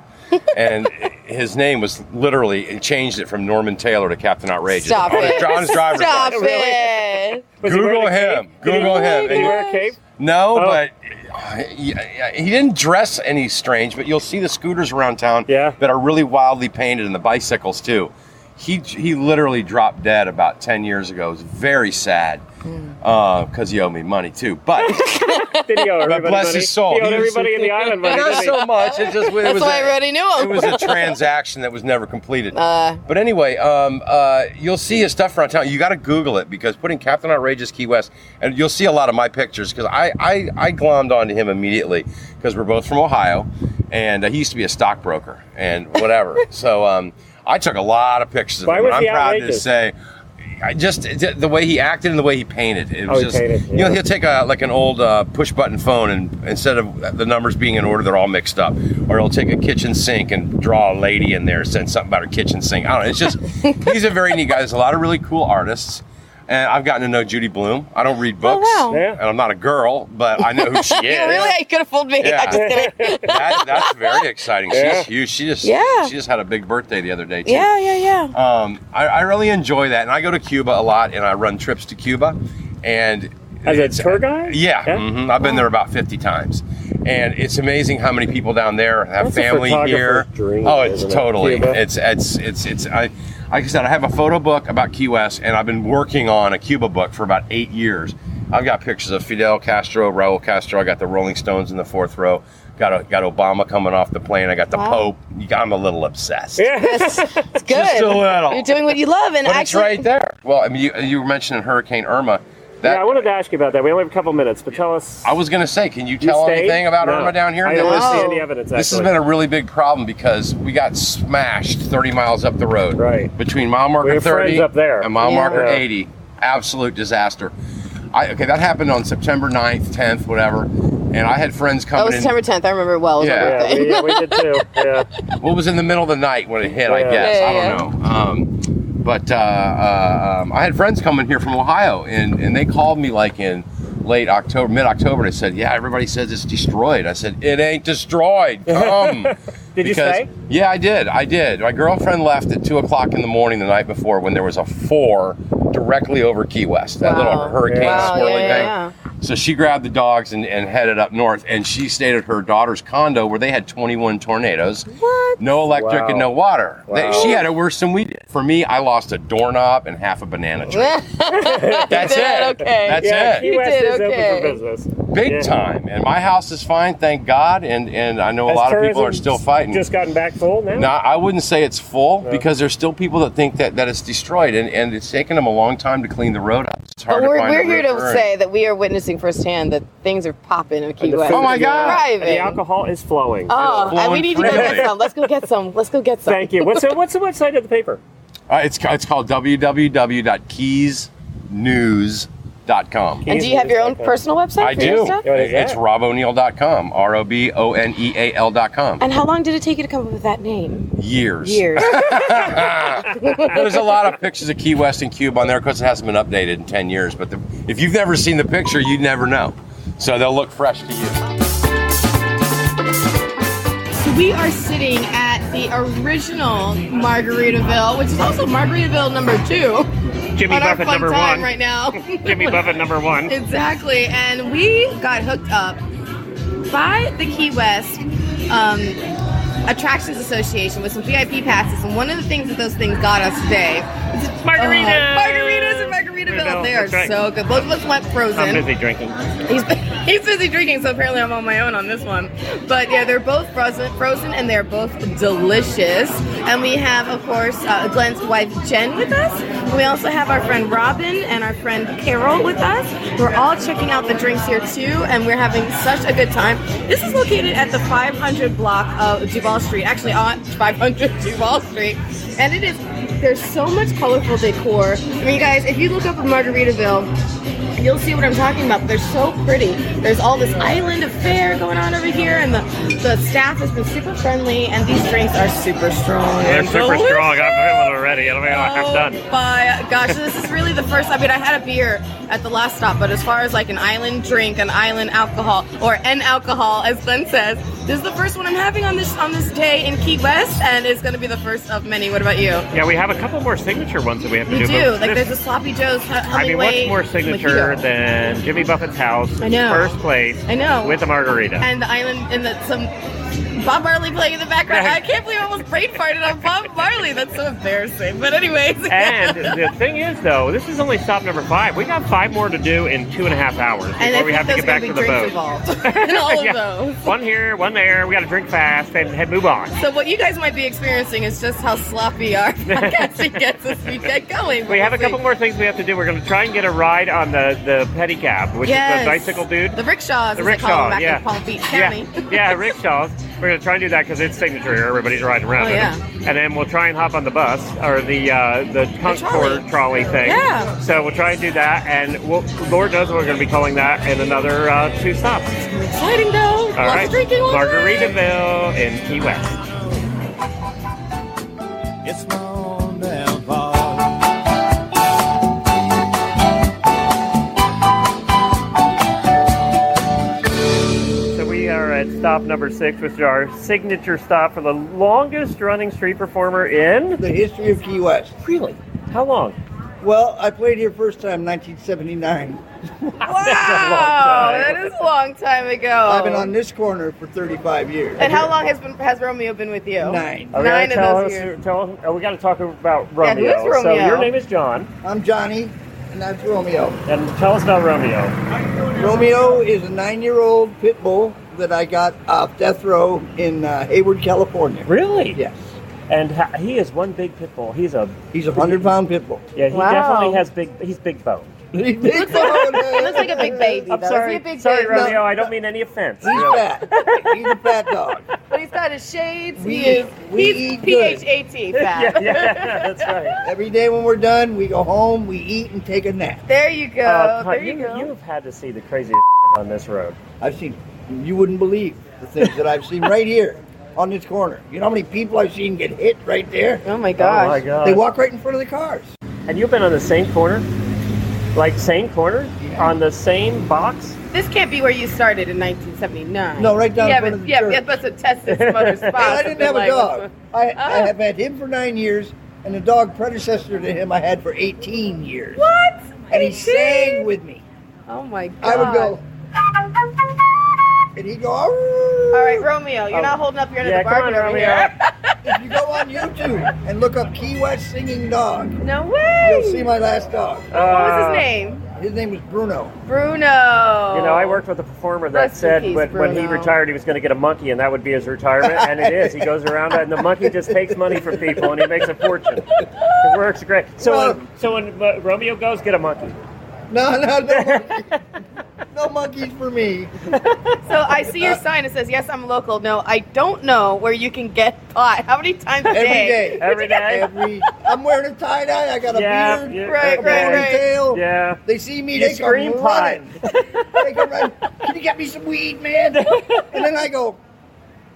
And his name was literally, and changed it from Norman Taylor to Captain Outrageous. Stop it. On his driver's license. It. Google him. Google him. Did he wear a cape? No, but he didn't dress any strange, but you'll see the scooters around town that are really wildly painted, and the bicycles too. He literally dropped dead about 10 years ago. It was very sad because he owed me money too. But did he owe everybody but bless money? his soul. He owed everybody in the island money. Not so much. It just That's why I already knew him. It was a transaction that was never completed. But anyway, you'll see his stuff around town. You got to Google it, because putting Captain Outrageous Key West, and you'll see a lot of my pictures, because I glommed onto him immediately because we're both from Ohio, and he used to be a stockbroker and whatever. So I took a lot of pictures of him. And I'm proud to say, just the way he acted and the way he painted. It was just, painted, you know, he'll take an old push button phone, and instead of the numbers being in order, they're all mixed up. Or he'll take a kitchen sink and draw a lady in there, saying something about her kitchen sink. I don't know. It's just, he's a very neat guy. There's a lot of really cool artists. And I've gotten to know Judy Blume. I don't read books, and I'm not a girl, but I know who she is. Really? You could have fooled me. Yeah. I'm just kidding. That's very exciting. She's huge. She just had a big birthday the other day, too. Yeah. I really enjoy that. And I go to Cuba a lot, and I run trips to Cuba. And as a tour guide? Yeah. Mm-hmm. I've been there about 50 times. And it's amazing how many people down there have family here. Dream, it's totally. Cuba? Like I said, I have a photo book about Key West, and I've been working on a Cuba book for about 8 years. I've got pictures of Fidel Castro, Raul Castro. I got the Rolling Stones in the fourth row. Got Obama coming off the plane. I got the Pope. I'm a little obsessed. Yes, it's good. Just a little. You're doing what you love, and but actually, it's right there. Well, I mean, you were mentioning Hurricane Irma. I wanted to ask you about that. We only have a couple minutes, but tell us. I was going to say, can you tell anything about Irma down here? I don't see any evidence, actually. This has been a really big problem because we got smashed 30 miles up the road. Right. Between mile marker 30 up there. and mile marker 80. Absolute disaster. That happened on September 9th, 10th, whatever. And I had friends coming in. That was September 10th. I remember it well. It was we did too. Yeah. Well, it was in the middle of the night when it hit, I guess. I don't know. But I had friends coming here from Ohio, and they called me like in late October, mid-October, and they said, yeah, everybody says it's destroyed. I said, it ain't destroyed. Come. Did you stay? Yeah, I did. My girlfriend left at 2 o'clock in the morning the night before when there was a 4 directly over Key West, that little hurricane swirly thing. Yeah. So she grabbed the dogs and headed up north, and she stayed at her daughter's condo where they had 21 tornadoes. What? No electric and no water. Wow. She had it worse than we did. For me, I lost a doorknob and half a banana tree. That's it. Okay. That's it. Key West is open for business. Big time. And my house is fine, thank God. And I know a lot of people are still fighting. Just gotten back full now? No, I wouldn't say it's full because there's still people that think that it's destroyed. And it's taken them a long time to clean the road up. It's hard to find we're here to say that we are witnessing firsthand that things are popping in Key West. Oh my God! And the alcohol is flowing. Oh, and we need to go get some. Let's go get some. Thank you. What's the website of the paper? It's called www.keysnews.com. And do you have your own personal website? I do. It's roboneal.com. ROBONEAL.com. And how long did it take you to come up with that name? Years. Years. There's a lot of pictures of Key West and Cuba on there because it hasn't been updated in 10 years. But if you've never seen the picture, you'd never know. So they'll look fresh to you. So we are sitting at the original Margaritaville, which is also Margaritaville number 2. Jimmy Buffett number 1 right now. Jimmy Buffett number 1. Exactly, and we got hooked up by the Key West Attractions Association with some VIP passes, and one of the things that those things got us today was margaritas and margaritas Margaritaville. They are so good. Both of us went frozen. I'm busy drinking. He's busy drinking, so apparently I'm on my own on this one. But yeah, they're both frozen, and they're both delicious. And we have, of course, Glenn's wife Jen with us. We also have our friend Robin and our friend Terrell with us. We're all checking out the drinks here too, and we're having such a good time. This is located at the 500 block of Duval Street, actually on 500 Duval Street. And there's so much colorful decor. I mean, guys, if you look up at Margaritaville, you'll see what I'm talking about. They're so pretty. There's all this island affair going on over here, and the staff has been super friendly, and these drinks are super strong. They're super strong. I'm feeling already. I don't know how I'm done. My gosh, this is really the first. I mean, I had a beer at the last stop, but as far as like an island drink, an island alcohol, or an alcohol, as Glenn says, this is the first one I'm having on this day in Key West, and it's going to be the first of many. What about you? Yeah, we have a couple more signature ones that we have to do. We do. Like there's a Sloppy Joe's. I mean, what's more signature than Jimmy Buffett's house, first place, with a margarita, and the island, and some Bob Marley playing in the background. I can't believe I almost brain farted on Bob Marley. That's so embarrassing. But anyways. And the thing is, though, this is only stop number 5. We got 5 more to do in 2.5 hours before we have to get back to the boat. In all of those. One here, one there. We got to drink fast and move on. So what you guys might be experiencing is just how sloppy our podcasting gets as we get going. We have a couple more things we have to do. We're going to try and get a ride on the pedicab, which is the bicycle dude. The rickshaws, as they call them back in Palm Beach County. Yeah, rickshaws. We're going to try and do that because it's signature here. Everybody's riding around in it. And then we'll try and hop on the bus or the Concord trolley thing. Yeah. So we'll try and do that, and Lord knows what we're going to be calling that in another 2 stops. Exciting, though. All right. Drinking Margaritaville in Key West. It's my own damn fault. At stop number 6, which is our signature stop for the longest running street performer in the history of Key West. Really? How long? Well, I played here first time 1979. Wow, that is a long time ago. I've been on this corner for 35 years. And how long has Romeo been with you? 9. 9 of those years. We got to talk about Romeo. Yeah, who is Romeo? So your name is John. I'm Johnny, and that's Romeo. And tell us about Romeo. Romeo is a 9-year-old pit bull that I got off death row in Hayward, California. Really? Yes. And he is one big pit bull. He's a 100-pound pit bull. Yeah, he definitely has he's big bone. He's big bone. He looks like a big baby. I'm sorry, Romeo. I don't mean any offense. He's fat. He's a fat dog. But he's got his shades. He's PHAT fat. Yeah, that's right. Every day when we're done, we go home, we eat, and take a nap. There you go. You have had to see the craziest on this road. I've seen. You wouldn't believe the things that I've seen right here on this corner. You know how many people I've seen get hit right there? Oh my gosh. Oh my God. They walk right in front of the cars. And you've been on the same corner? Like same corner? Yeah. On the same box? This can't be where you started in 1979. No, right down in front of the church. Yeah, but to test some other spots. I didn't have a dog. I have had him for 9 years, and the dog predecessor to him I had for 18 years. What? And he sang with me. Oh my God. I would go... And he'd go, all right, Romeo, you're not holding up your end of the bargain over here. If you go on YouTube and look up Key West singing dog, no way, you'll see my last dog. What was his name? His name was Bruno. Bruno. I worked with a performer that said when he retired he was going to get a monkey and that would be his retirement, and it is. He goes around and the monkey just takes money from people and he makes a fortune. It works great. So when Romeo goes, get a monkey. No. No monkeys for me. So I see your sign. It says, yes, I'm local. No, I don't know where you can get pot. How many times a day? Every day. I'm wearing a tie-dye. I got a beard. Right. Tail. Yeah. They see me. They scream come pot. running. They come running. Can you get me some weed, man? And then I go,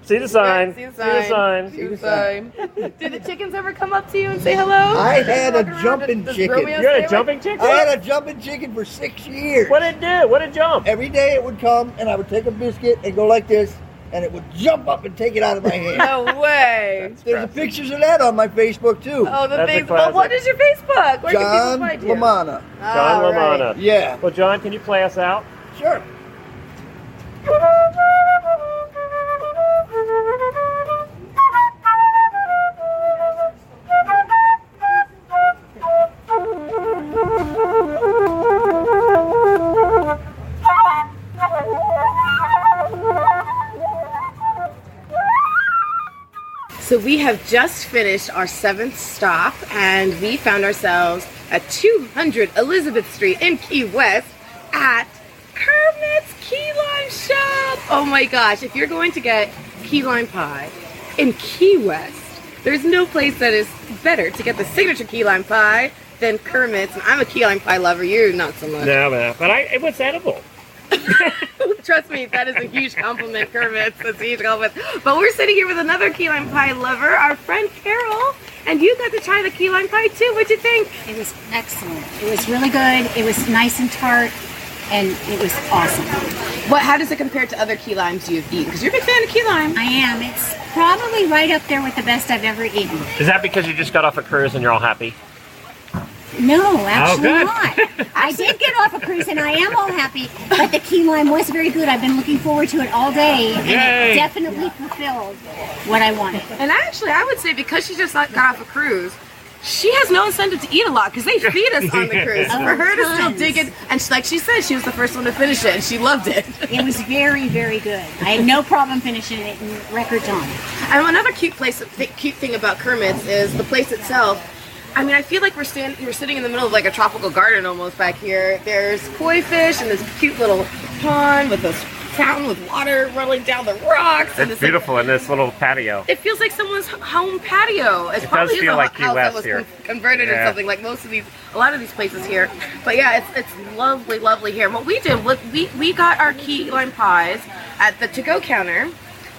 see the sign. See the sign. Did the chickens ever come up to you and say hello? I had a jumping chicken. You had a jumping chicken? I had a jumping chicken for 6 years. What did it do? What did it jump? Every day it would come and I would take a biscuit and go like this, and it would jump up and take it out of my hand. No way. There's pictures of that on my Facebook too. Oh, well, what is your Facebook? Where John can people find you? LaManna. John LaManna. Right. Yeah. Well, John, can you play us out? Sure. So we have just finished our 7th stop, and we found ourselves at 200 Elizabeth Street in Key West at Kermit's Key Lime Shop. Oh my gosh, if you're going to get key lime pie in Key West, there's no place that is better to get the signature key lime pie than Kermit's. And I'm a key lime pie lover. You're not so much. No, but it was edible. Trust me, that is a huge compliment, Kermit's. That's a huge compliment. But we're sitting here with another key lime pie lover, our friend Terrell. And you got to try the key lime pie too. What'd you think? It was excellent. It was really good. It was nice and tart. And it was awesome. How does it compare to other key limes you've eaten? Because you're a big fan of key lime. I am. It's probably right up there with the best I've ever eaten. Is that because you just got off a cruise and you're all happy? No, actually good. not. I did get off a cruise and I am all happy, but the key lime was very good. I've been looking forward to it all day, and Yay. it definitely fulfilled what I wanted. And actually, I would say because she just got off a cruise, she has no incentive to eat a lot because they feed us on the cruise. For her to still dig it, and like she said, she was the first one to finish it, and she loved it. It was very, very good. I had no problem finishing it in record time. And another cute thing about Kermit's is the place itself. I mean, I feel like we're sitting in the middle of like a tropical garden almost back here. There's koi fish and this cute little pond with this fountain with water rolling down the rocks. It's beautiful in this little patio. It feels like someone's home patio. It does feel like Key West was here. Converted or something like a lot of these places here. But yeah, it's lovely, lovely here. What we did was we got our key lime pies at the to-go counter.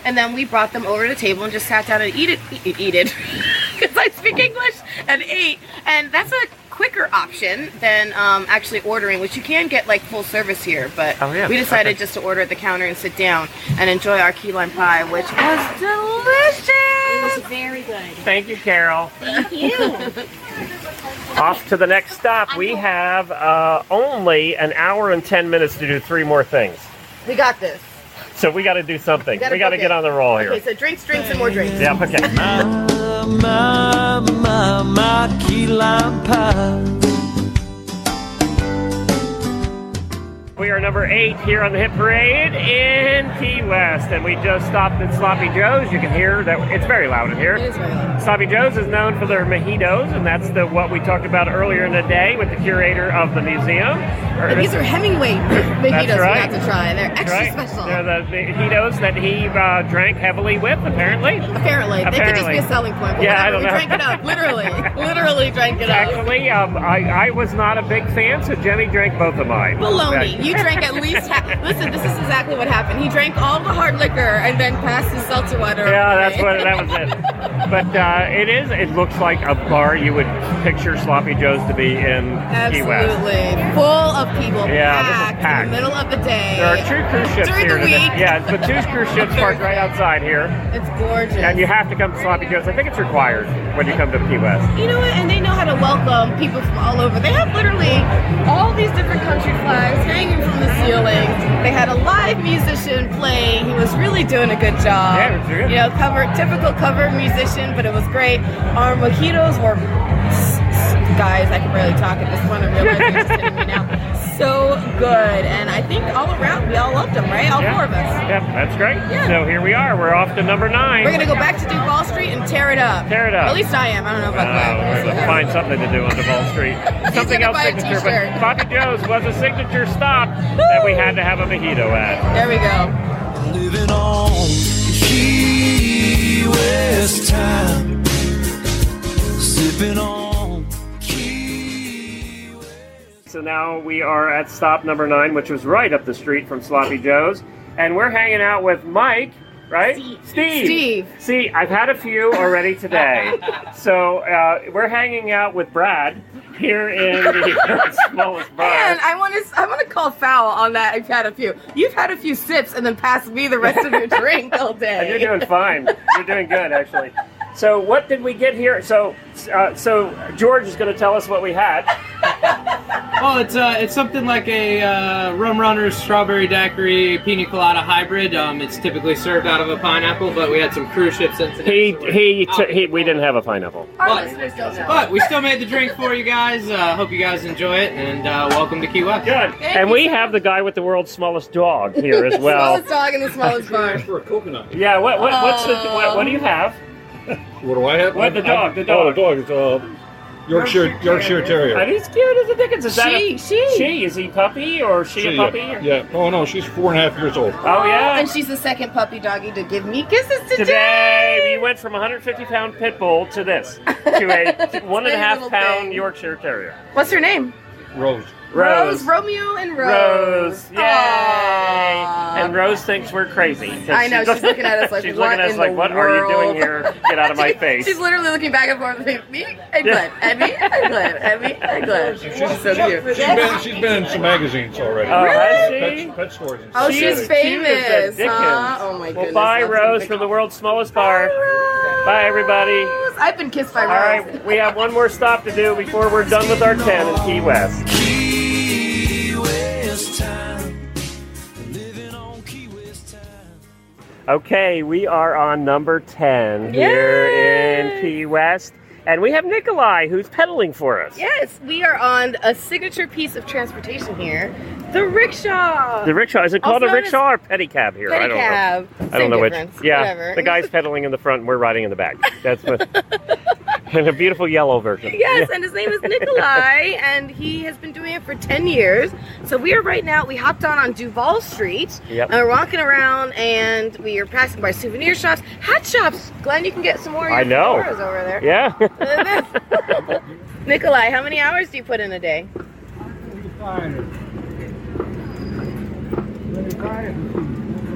And then we brought them over to the table and just sat down and eat it, because I speak English, and ate. And that's a quicker option than actually ordering, which you can get like full service here. But we decided just to order at the counter and sit down and enjoy our key lime pie, which was delicious. It was very good. Thank you, Carol. Thank you. Off to the next stop. We have only an hour and 10 minutes to do 3 more things. We got this. So we got to do something. We got to get on the roll here. Okay, so drinks, and more drinks. Yeah, okay. My key lime pie. We are number 8 here on the Hit Parade in Key West, and we just stopped at Sloppy Joe's. You can hear that it's very loud in here. It is very loud. Sloppy Joe's is known for their mojitos, and that's what we talked about earlier in the day with the curator of the museum. And these are Hemingway mojitos we got to try. They're extra special. They're the mojitos that he drank heavily with, apparently. Apparently. They could just be a selling point. But yeah, I don't know. We drank it up, literally drank it up. Actually, I was not a big fan, so Jemmy drank both of mine. Baloney. You drank at least listen, this is exactly what happened. He drank all the hard liquor and then passed his seltzer water. Yeah, that was it. But it looks like a bar you would picture Sloppy Joe's to be in Key West. Absolutely. Full of people. Yeah, this is packed. In the middle of the day. There are 2 cruise ships during here. The week. Yeah, but 2 cruise ships parked right outside here. It's gorgeous. And you have to come to Sloppy Joe's. I think it's required when you come to Key West. You know what? And they know how to welcome people from all over. They have literally all these different country flags hanging from the ceiling. They had a live musician playing. He was really doing a good job. Yeah, it was good. You know, typical cover musician, but it was great. Our mojitos were, guys, I can barely talk at this point. I realize you're just hitting me now. So good. And I think all around, we all loved them, right? All 4 of us. Yeah, that's great. Yeah. So here we are. We're off to number 9. We're going to go back to Duval Street and tear it up. At least I am. I don't know about that. We'll find something to do on Duval Street. Something else signature. But Sloppy Joe's was a signature stop that we had to have a mojito at. There we go. Living on Key West time. Sipping on. So now we are at stop number 9, which was right up the street from Sloppy Joe's. And we're hanging out with Mike, right? Steve. See, I've had a few already today. So we're hanging out with Brad here in the smallest bar. And I want to call foul on that. I've had a few. You've had a few sips and then passed me the rest of your drink all day. And you're doing fine. You're doing good, actually. So what did we get here? So George is going to tell us what we had. Oh, it's something like a rum runner strawberry daiquiri pina colada hybrid. It's typically served out of a pineapple, but we had some cruise ships in today. We didn't have a pineapple. But we still made the drink for you guys. Hope you guys enjoy it, and welcome to Key West. Good. And we have the guy with the world's smallest dog here as well. Smallest dog in the smallest bar. For a coconut. Yeah. What do you have? What do I have? What, the dog? The Oh, dog. the dog. It's Yorkshire Terrier. And he's cute as a dickens. Is that She. She. Is he puppy or she a puppy? Yeah. Oh, no, she's 4.5 years old. Oh, yeah. And she's the second puppy doggy to give me kisses today. Today, we went from a 150-pound pit bull to this, to a 1.5-pound Yorkshire Terrier. What's her name? Rose. Romeo and Rose. Yay! And Rose thinks we're crazy. I know, she's looking at us like, she's what looking at us in like, the what are you world? doing here? Get out of my face. She's literally looking back and forth with me and Glenn, and me and Glenn, and me and Glenn. She's so cute. She's been in some magazines already. Oh, has she? Pet stores. And Oh, stuff. she's famous. Huh? Oh my goodness. Well, bye, Rose, from the world's smallest bar. Bye, everybody. I've been kissed by Rose. All right, we have one more stop to do before we're done with our 10 in Key West. Okay, we are on number 10 here in Key West, and we have Nikolai who's pedaling for us. Yes, we are on a signature piece of transportation here, the rickshaw. The rickshaw, is it called a rickshaw or pedicab here? Pedicab. I don't know. I don't know which. Yeah, Whatever. the guy's pedaling in the front and we're riding in the back. That's what. And a beautiful yellow version. Yes, and his name is Nikolai, and he has been doing it for 10 years. So we are right now, we hopped on Duval Street, and we're walking around, and we are passing by souvenir shops, hat shops. Glenn, you can get some more of your fedoras over there. Yeah. Nikolai, how many hours do you put in a day?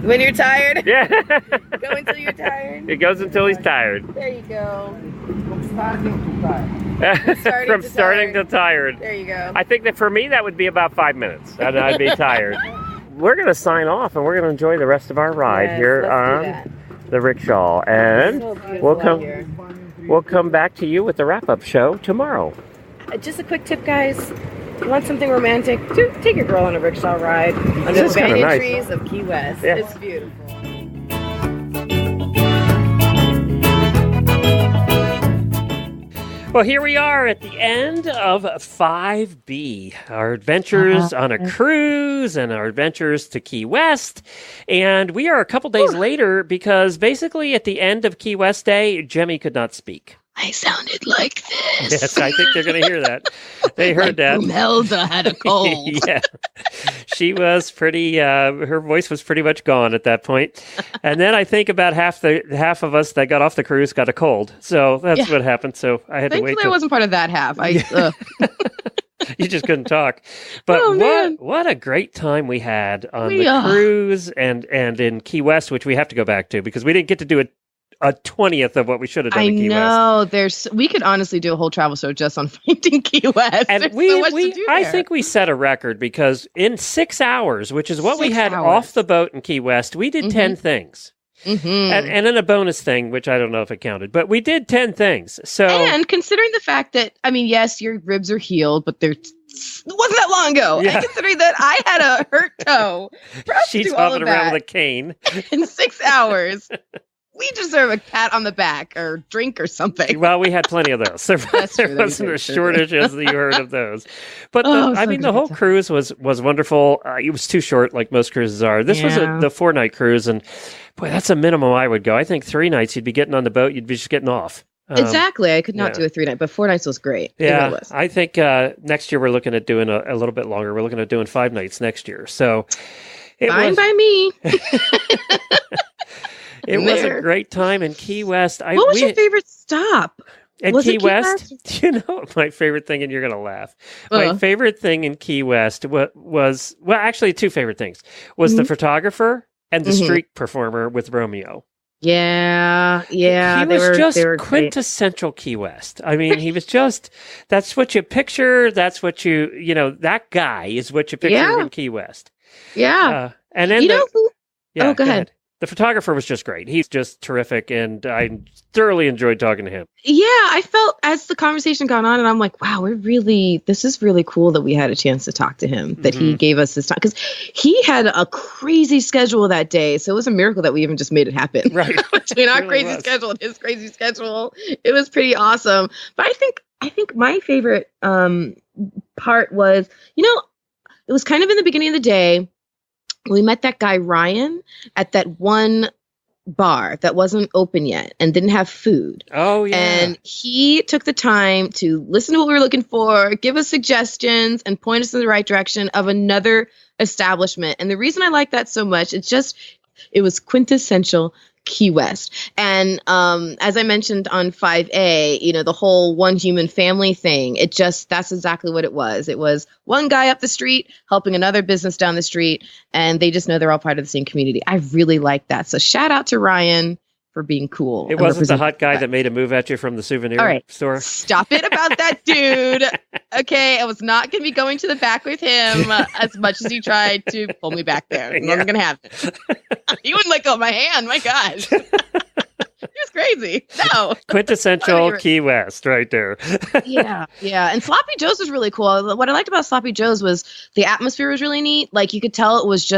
When you're tired? Yeah. Go until you're tired? It goes until he's tired. There you go. From starting to tired. There you go. I think that for me, that would be about 5 minutes, and I'd be tired. We're going to sign off, and we're going to enjoy the rest of our ride here on the rickshaw, and we'll come back to you with the wrap-up show tomorrow. Just a quick tip, guys. If you want something romantic, take your girl on a rickshaw ride under the banyan trees of Key West. Yeah. It's beautiful. Well, here we are at the end of 5B, our adventures on a cruise and our adventures to Key West. And we are a couple days later because basically at the end of Key West Day, Jemmy could not speak. I sounded like this. Yes, I think they're going to hear that. They heard that. Melda had a cold. Yeah. She was pretty, her voice was pretty much gone at that point. And then I think about half of us that got off the cruise got a cold. So that's what happened. So I had to wait. Thankfully, I wasn't part of that half. You just couldn't talk. But what a great time we had on the cruise and in Key West, which we have to go back to because we didn't get to do a 20th of what we should have done in Key West. We could honestly do a whole travel show just on Finding Key West. And I think we set a record because in 6 hours, which is what we had off the boat in Key West, we did 10 things. Mm-hmm. And then a bonus thing, which I don't know if it counted, but we did 10 things. So, and considering the fact that, I mean, yes, your ribs are healed, but it wasn't that long ago. Yeah. And considering that I had a hurt toe, for us to she's do all hopping of around that with a cane in 6 hours. We deserve a pat on the back or drink or something. Well, we had plenty of those. There wasn't a shortage as you heard of those. But the whole cruise was wonderful. It was too short, like most cruises are. This was the 4-night cruise, and boy, that's a minimum I would go. I think 3 nights you'd be getting on the boat, you'd be just getting off. Exactly. I could not do a 3 night, but 4 nights was great. Yeah, it was. I think next year we're looking at doing a little bit longer. We're looking at doing 5 nights next year. So fine by me. It was a great time in Key West. What was your favorite stop? In Key West? You know, my favorite thing, and you're going to laugh. My favorite thing in Key West was actually 2 favorite things, was the photographer and the street performer with Romeo. Yeah. He was just quintessential Key West. I mean, he was just, that's what you picture. That's what that guy is what you picture in Key West. Yeah. And then go ahead. The photographer was just great. He's just terrific, and I thoroughly enjoyed talking to him. Yeah, I felt as the conversation got on, and I'm like, wow, this is really cool that we had a chance to talk to him, that he gave us this time. Because he had a crazy schedule that day, so it was a miracle that we even just made it happen. Right. Between our crazy schedule and his crazy schedule. It was pretty awesome. But I think my favorite part was, it was kind of in the beginning of the day. We met that guy, Ryan, at that one bar that wasn't open yet and didn't have food. Oh, yeah. And he took the time to listen to what we were looking for, give us suggestions, and point us in the right direction of another establishment. And the reason I like that so much, it was quintessential Key West. And as I mentioned on 5A, the whole one human family thing, that's exactly what it was. It was one guy up the street helping another business down the street, and they just know they're all part of the same community. I really like that. So shout out to Ryan for being cool. It wasn't the hot guy that made a move at you from the souvenir store? Stop it about that dude. Okay, I was not going to be going to the back with him as much as he tried to pull me back there. It wasn't going to happen. He wouldn't let go of my hand. My gosh. He was crazy. No. Quintessential Key West right there. Yeah. And Sloppy Joe's was really cool. What I liked about Sloppy Joe's was the atmosphere was really neat. Like you could tell it was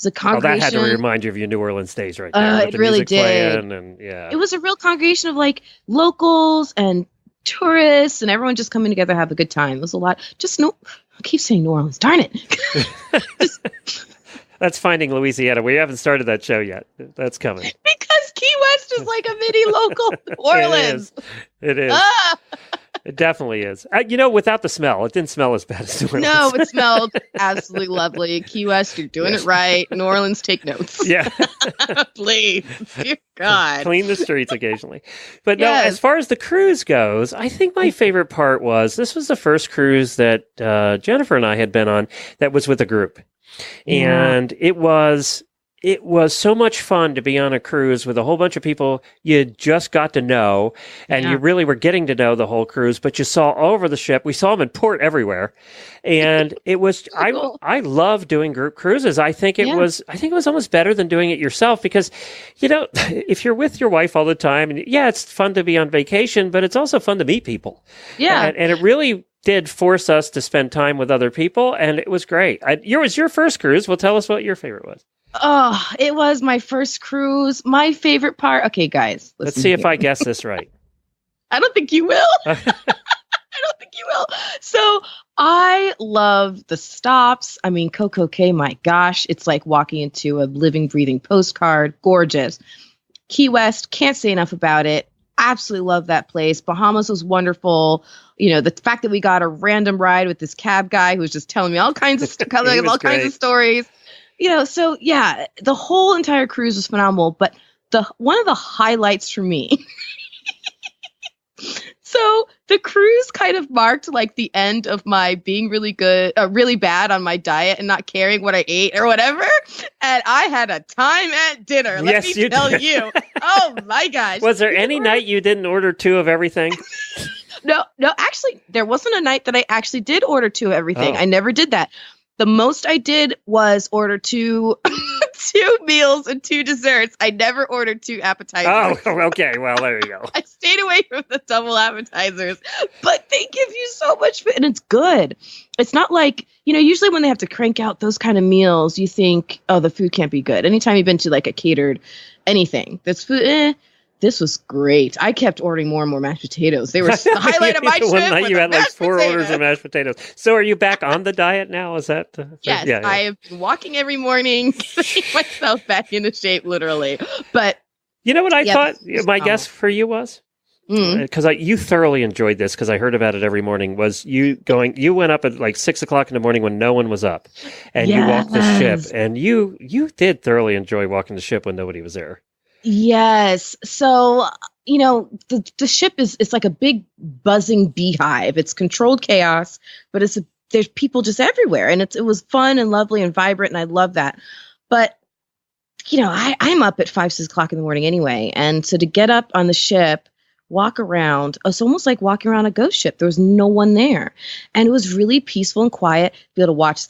a congregation. That had to remind you of your New Orleans days right there. It really did. It was a real congregation of like locals and tourists and everyone just coming together to have a good time. It was a lot. I keep saying New Orleans. Darn it. That's Finding Louisiana. We haven't started that show yet. That's coming. Because Key West is like a mini local New Orleans. It is. It definitely is. Without the smell, it didn't smell as bad as New Orleans. No, it smelled absolutely lovely. Key West, you're doing it right. New Orleans, take notes. Yeah. Please. Dear God. Clean the streets occasionally. But no, as far as the cruise goes, I think my favorite part this was the first cruise that Jennifer and I had been on that was with a group. And it was so much fun to be on a cruise with a whole bunch of people you just got to know, and you really were getting to know the whole cruise, but you saw all over the ship. We saw them in port everywhere. And it was, I love doing group cruises. I think it was almost better than doing it yourself because, if you're with your wife all the time, and it's fun to be on vacation, but it's also fun to meet people. Yeah. And it really did force us to spend time with other people, and it was great. It was your first cruise. Well, tell us what your favorite was. Oh, it was my first cruise. My favorite part. Okay, guys. Let's see if I guess this right. I don't think you will. So I love the stops. I mean, Coco Cay, my gosh, it's like walking into a living, breathing postcard. Gorgeous. Key West, can't say enough about it. Absolutely love that place. Bahamas was wonderful. The fact that we got a random ride with this cab guy who was just telling me all kinds of kinds of stories. So yeah, the whole entire cruise was phenomenal. But one of the highlights for me. So the cruise kind of marked like the end of my being really bad on my diet and not caring what I ate or whatever. And I had a time at dinner. Let me tell you. Oh my gosh. Was there any night you didn't order 2 of everything? No, actually, there wasn't a night that I actually did order 2 of everything. I never did that. The most I did was order 2 meals and 2 desserts. I never ordered 2 appetizers. Oh, okay. Well, there you go. I stayed away from the double appetizers, but they give you so much food, and it's good. It's not like, usually when they have to crank out those kind of meals, you think, oh, the food can't be good. Anytime you've been to like a catered anything, this food, this was great. I kept ordering more and more mashed potatoes. They were the highlight of my trip. One night you had like 4 orders of mashed potatoes. So are you back on the diet now? Is that? Yes, yeah. I have been walking every morning, getting myself back into shape, literally. But you know what I thought my guess for you was? Because you thoroughly enjoyed this because I heard about it every morning. Was you went up at like 6 o'clock in the morning when no one was up, and you walked the ship, and you did thoroughly enjoy walking the ship when nobody was there. Yes. So, the ship it's like a big buzzing beehive. It's controlled chaos, but there's people just everywhere. And it was fun and lovely and vibrant. And I love that. But, I'm up at 5, 6 o'clock in the morning anyway. And so to get up on the ship, walk around, it's almost like walking around a ghost ship. There was no one there. And it was really peaceful and quiet. Be able to watch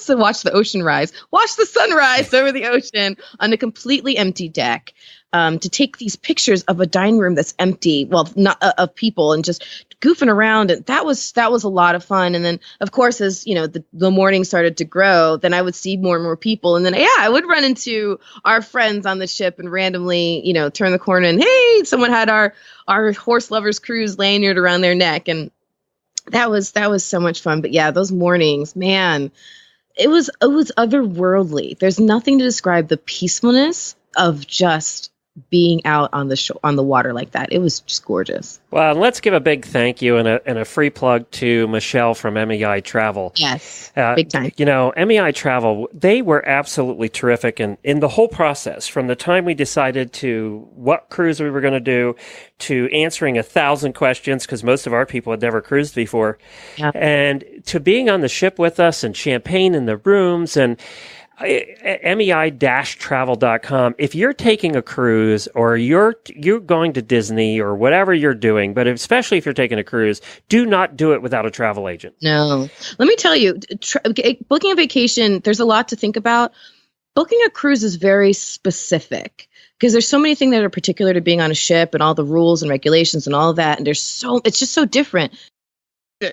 watch the ocean rise, watch the sunrise over the ocean on a completely empty deck, to take these pictures of a dining room that's empty, well, not of people, and just goofing around. And that was a lot of fun. And then, of course, as the morning started to grow, then I would see more and more people. And then, I would run into our friends on the ship and randomly, turn the corner and, hey, someone had our horse lovers cruise lanyard around their neck. And that was so much fun. But yeah, those mornings, man, it was otherworldly. There's nothing to describe the peacefulness of just being out on the water like that. It was just gorgeous. Well, let's give a big thank you and a free plug to Michelle from MEI Travel. Yes, big time. MEI Travel, they were absolutely terrific in the whole process, from the time we decided to what cruise we were going to do, to answering 1,000 questions, because most of our people had never cruised before, and to being on the ship with us and champagne in the rooms and MEI-travel.com. If you're taking a cruise or you're going to Disney or whatever you're doing, but especially if you're taking a cruise, do not do it without a travel agent. No. Let me tell you, booking a vacation, there's a lot to think about. Booking a cruise is very specific because there's so many things that are particular to being on a ship and all the rules and regulations and all of that. And it's just so different.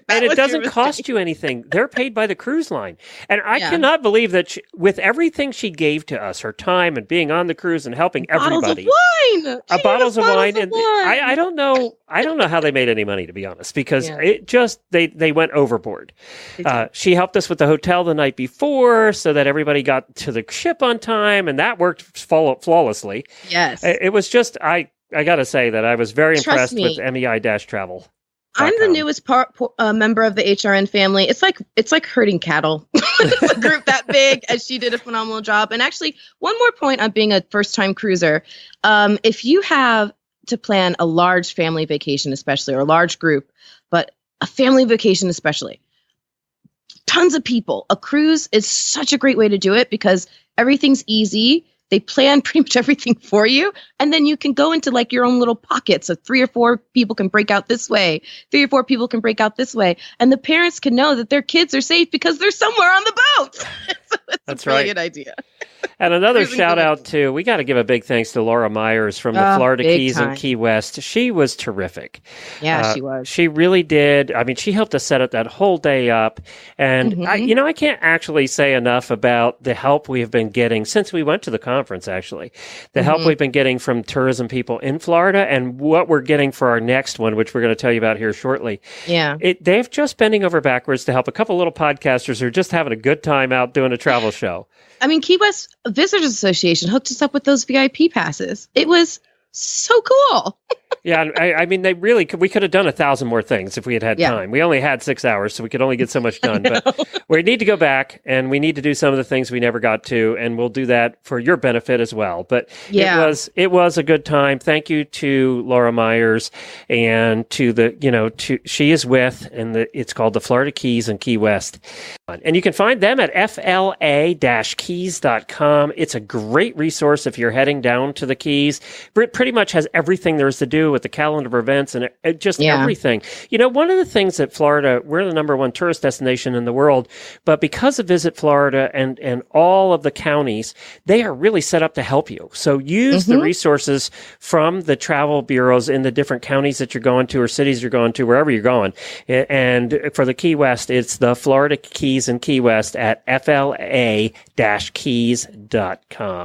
And it doesn't cost you anything. They're paid by the cruise line. And I cannot believe that with everything she gave to us, her time and being on the cruise and helping everybody. Bottles of wine. I don't know how they made any money, to be honest, because they went overboard. She helped us with the hotel the night before so that everybody got to the ship on time, and that worked flawlessly. Yes. It was just, I got to say that I was very impressed with MEI-Travel. I'm the newest member of the HRN family. It's like herding cattle. It's a group that big, and she did a phenomenal job. And actually, one more point on being a first-time cruiser. If you have to plan a large family vacation, especially, or a large group, but a family vacation especially, tons of people, a cruise is such a great way to do it because everything's easy. They plan pretty much everything for you. And then you can go into like your own little pockets of 3 or 4 people can break out this way. 3 or 4 people can break out this way. And the parents can know that their kids are safe because they're somewhere on the boat. So it's a brilliant idea. And another shout out to, we got to give a big thanks to Laura Myers from the Florida Keys and Key West. She was terrific. Yeah, she was. She really did. I mean, she helped us set up that whole day up. And, I can't actually say enough about the help we have been getting since we went to the conference, actually. The help we've been getting from tourism people in Florida and what we're getting for our next one, which we're going to tell you about here shortly. Yeah. They've just bending over backwards to help a couple little podcasters who are just having a good time out doing a travel show. I mean, Key West Visitors Association hooked us up with those VIP passes. It was so cool. Yeah, I mean, we could have done 1,000 more things if we had time. We only had 6 hours, so we could only get so much done. But we need to go back, and we need to do some of the things we never got to, and we'll do that for your benefit as well. But it was a good time. Thank you to Laura Myers and to she is with, and it's called the Florida Keys and Key West. And you can find them at fla-keys.com. It's a great resource if you're heading down to the Keys. It pretty much has everything there is to do with the calendar of events and just everything. One of the things that Florida, we're the #1 tourist destination in the world, but because of Visit Florida and all of the counties, they are really set up to help you. So use the resources from the travel bureaus in the different counties that you're going to or cities you're going to, wherever you're going. And for the Key West, it's the Florida Keys and Key West at fla-keys.com.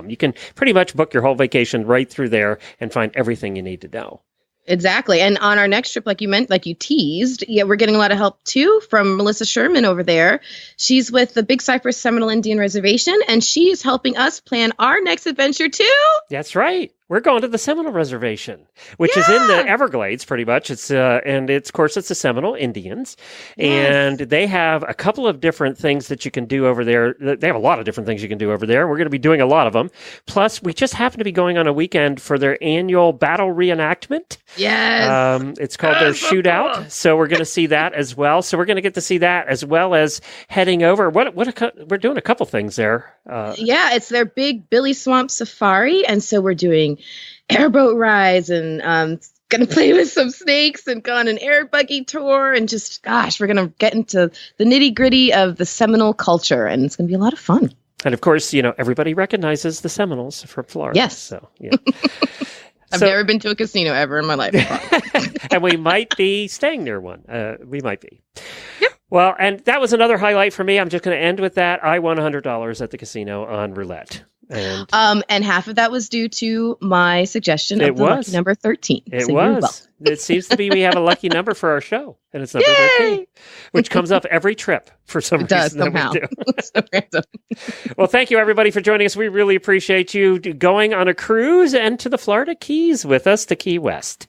You can pretty much book your whole vacation right through there and find everything you need to know. Exactly. And on our next trip, like you teased, we're getting a lot of help too from Melissa Sherman over there. She's with the Big Cypress Seminole Indian Reservation, and she's helping us plan our next adventure too. That's right. We're going to the Seminole Reservation, which is in the Everglades, pretty much. It's of course, it's the Seminole Indians, and they have a couple of different things that you can do over there. They have a lot of different things you can do over there. We're going to be doing a lot of them. Plus, we just happen to be going on a weekend for their annual battle reenactment. Yes, it's called their shootout. So we're going to see that as well. So we're going to get to see that as well as heading over. We're doing a couple things there. It's their big Billy Swamp Safari, and so we're doing airboat rides and gonna play with some snakes and go on an air buggy tour and we're gonna get into the nitty gritty of the Seminole culture, and it's gonna be a lot of fun. And of course, everybody recognizes the Seminoles from Florida. Yes. So I've never been to a casino ever in my life. And we might be staying near one. We might be. Yep. Well, and that was another highlight for me. I'm just going to end with that. I won $100 at the casino on roulette. And half of that was due to my suggestion of the lucky number 13. It was. It seems to be we have a lucky number for our show, and it's number 13, which comes up every trip for some reason. Does somehow. That we do. So random. Well, thank you everybody for joining us. We really appreciate you going on a cruise and to the Florida Keys with us to Key West.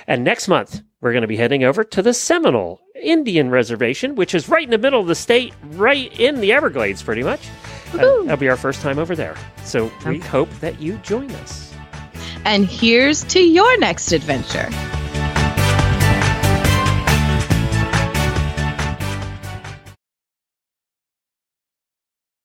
And next month, we're going to be heading over to the Seminole Indian Reservation, which is right in the middle of the state, right in the Everglades, pretty much. That'll be our first time over there. So we hope that you join us. And here's to your next adventure.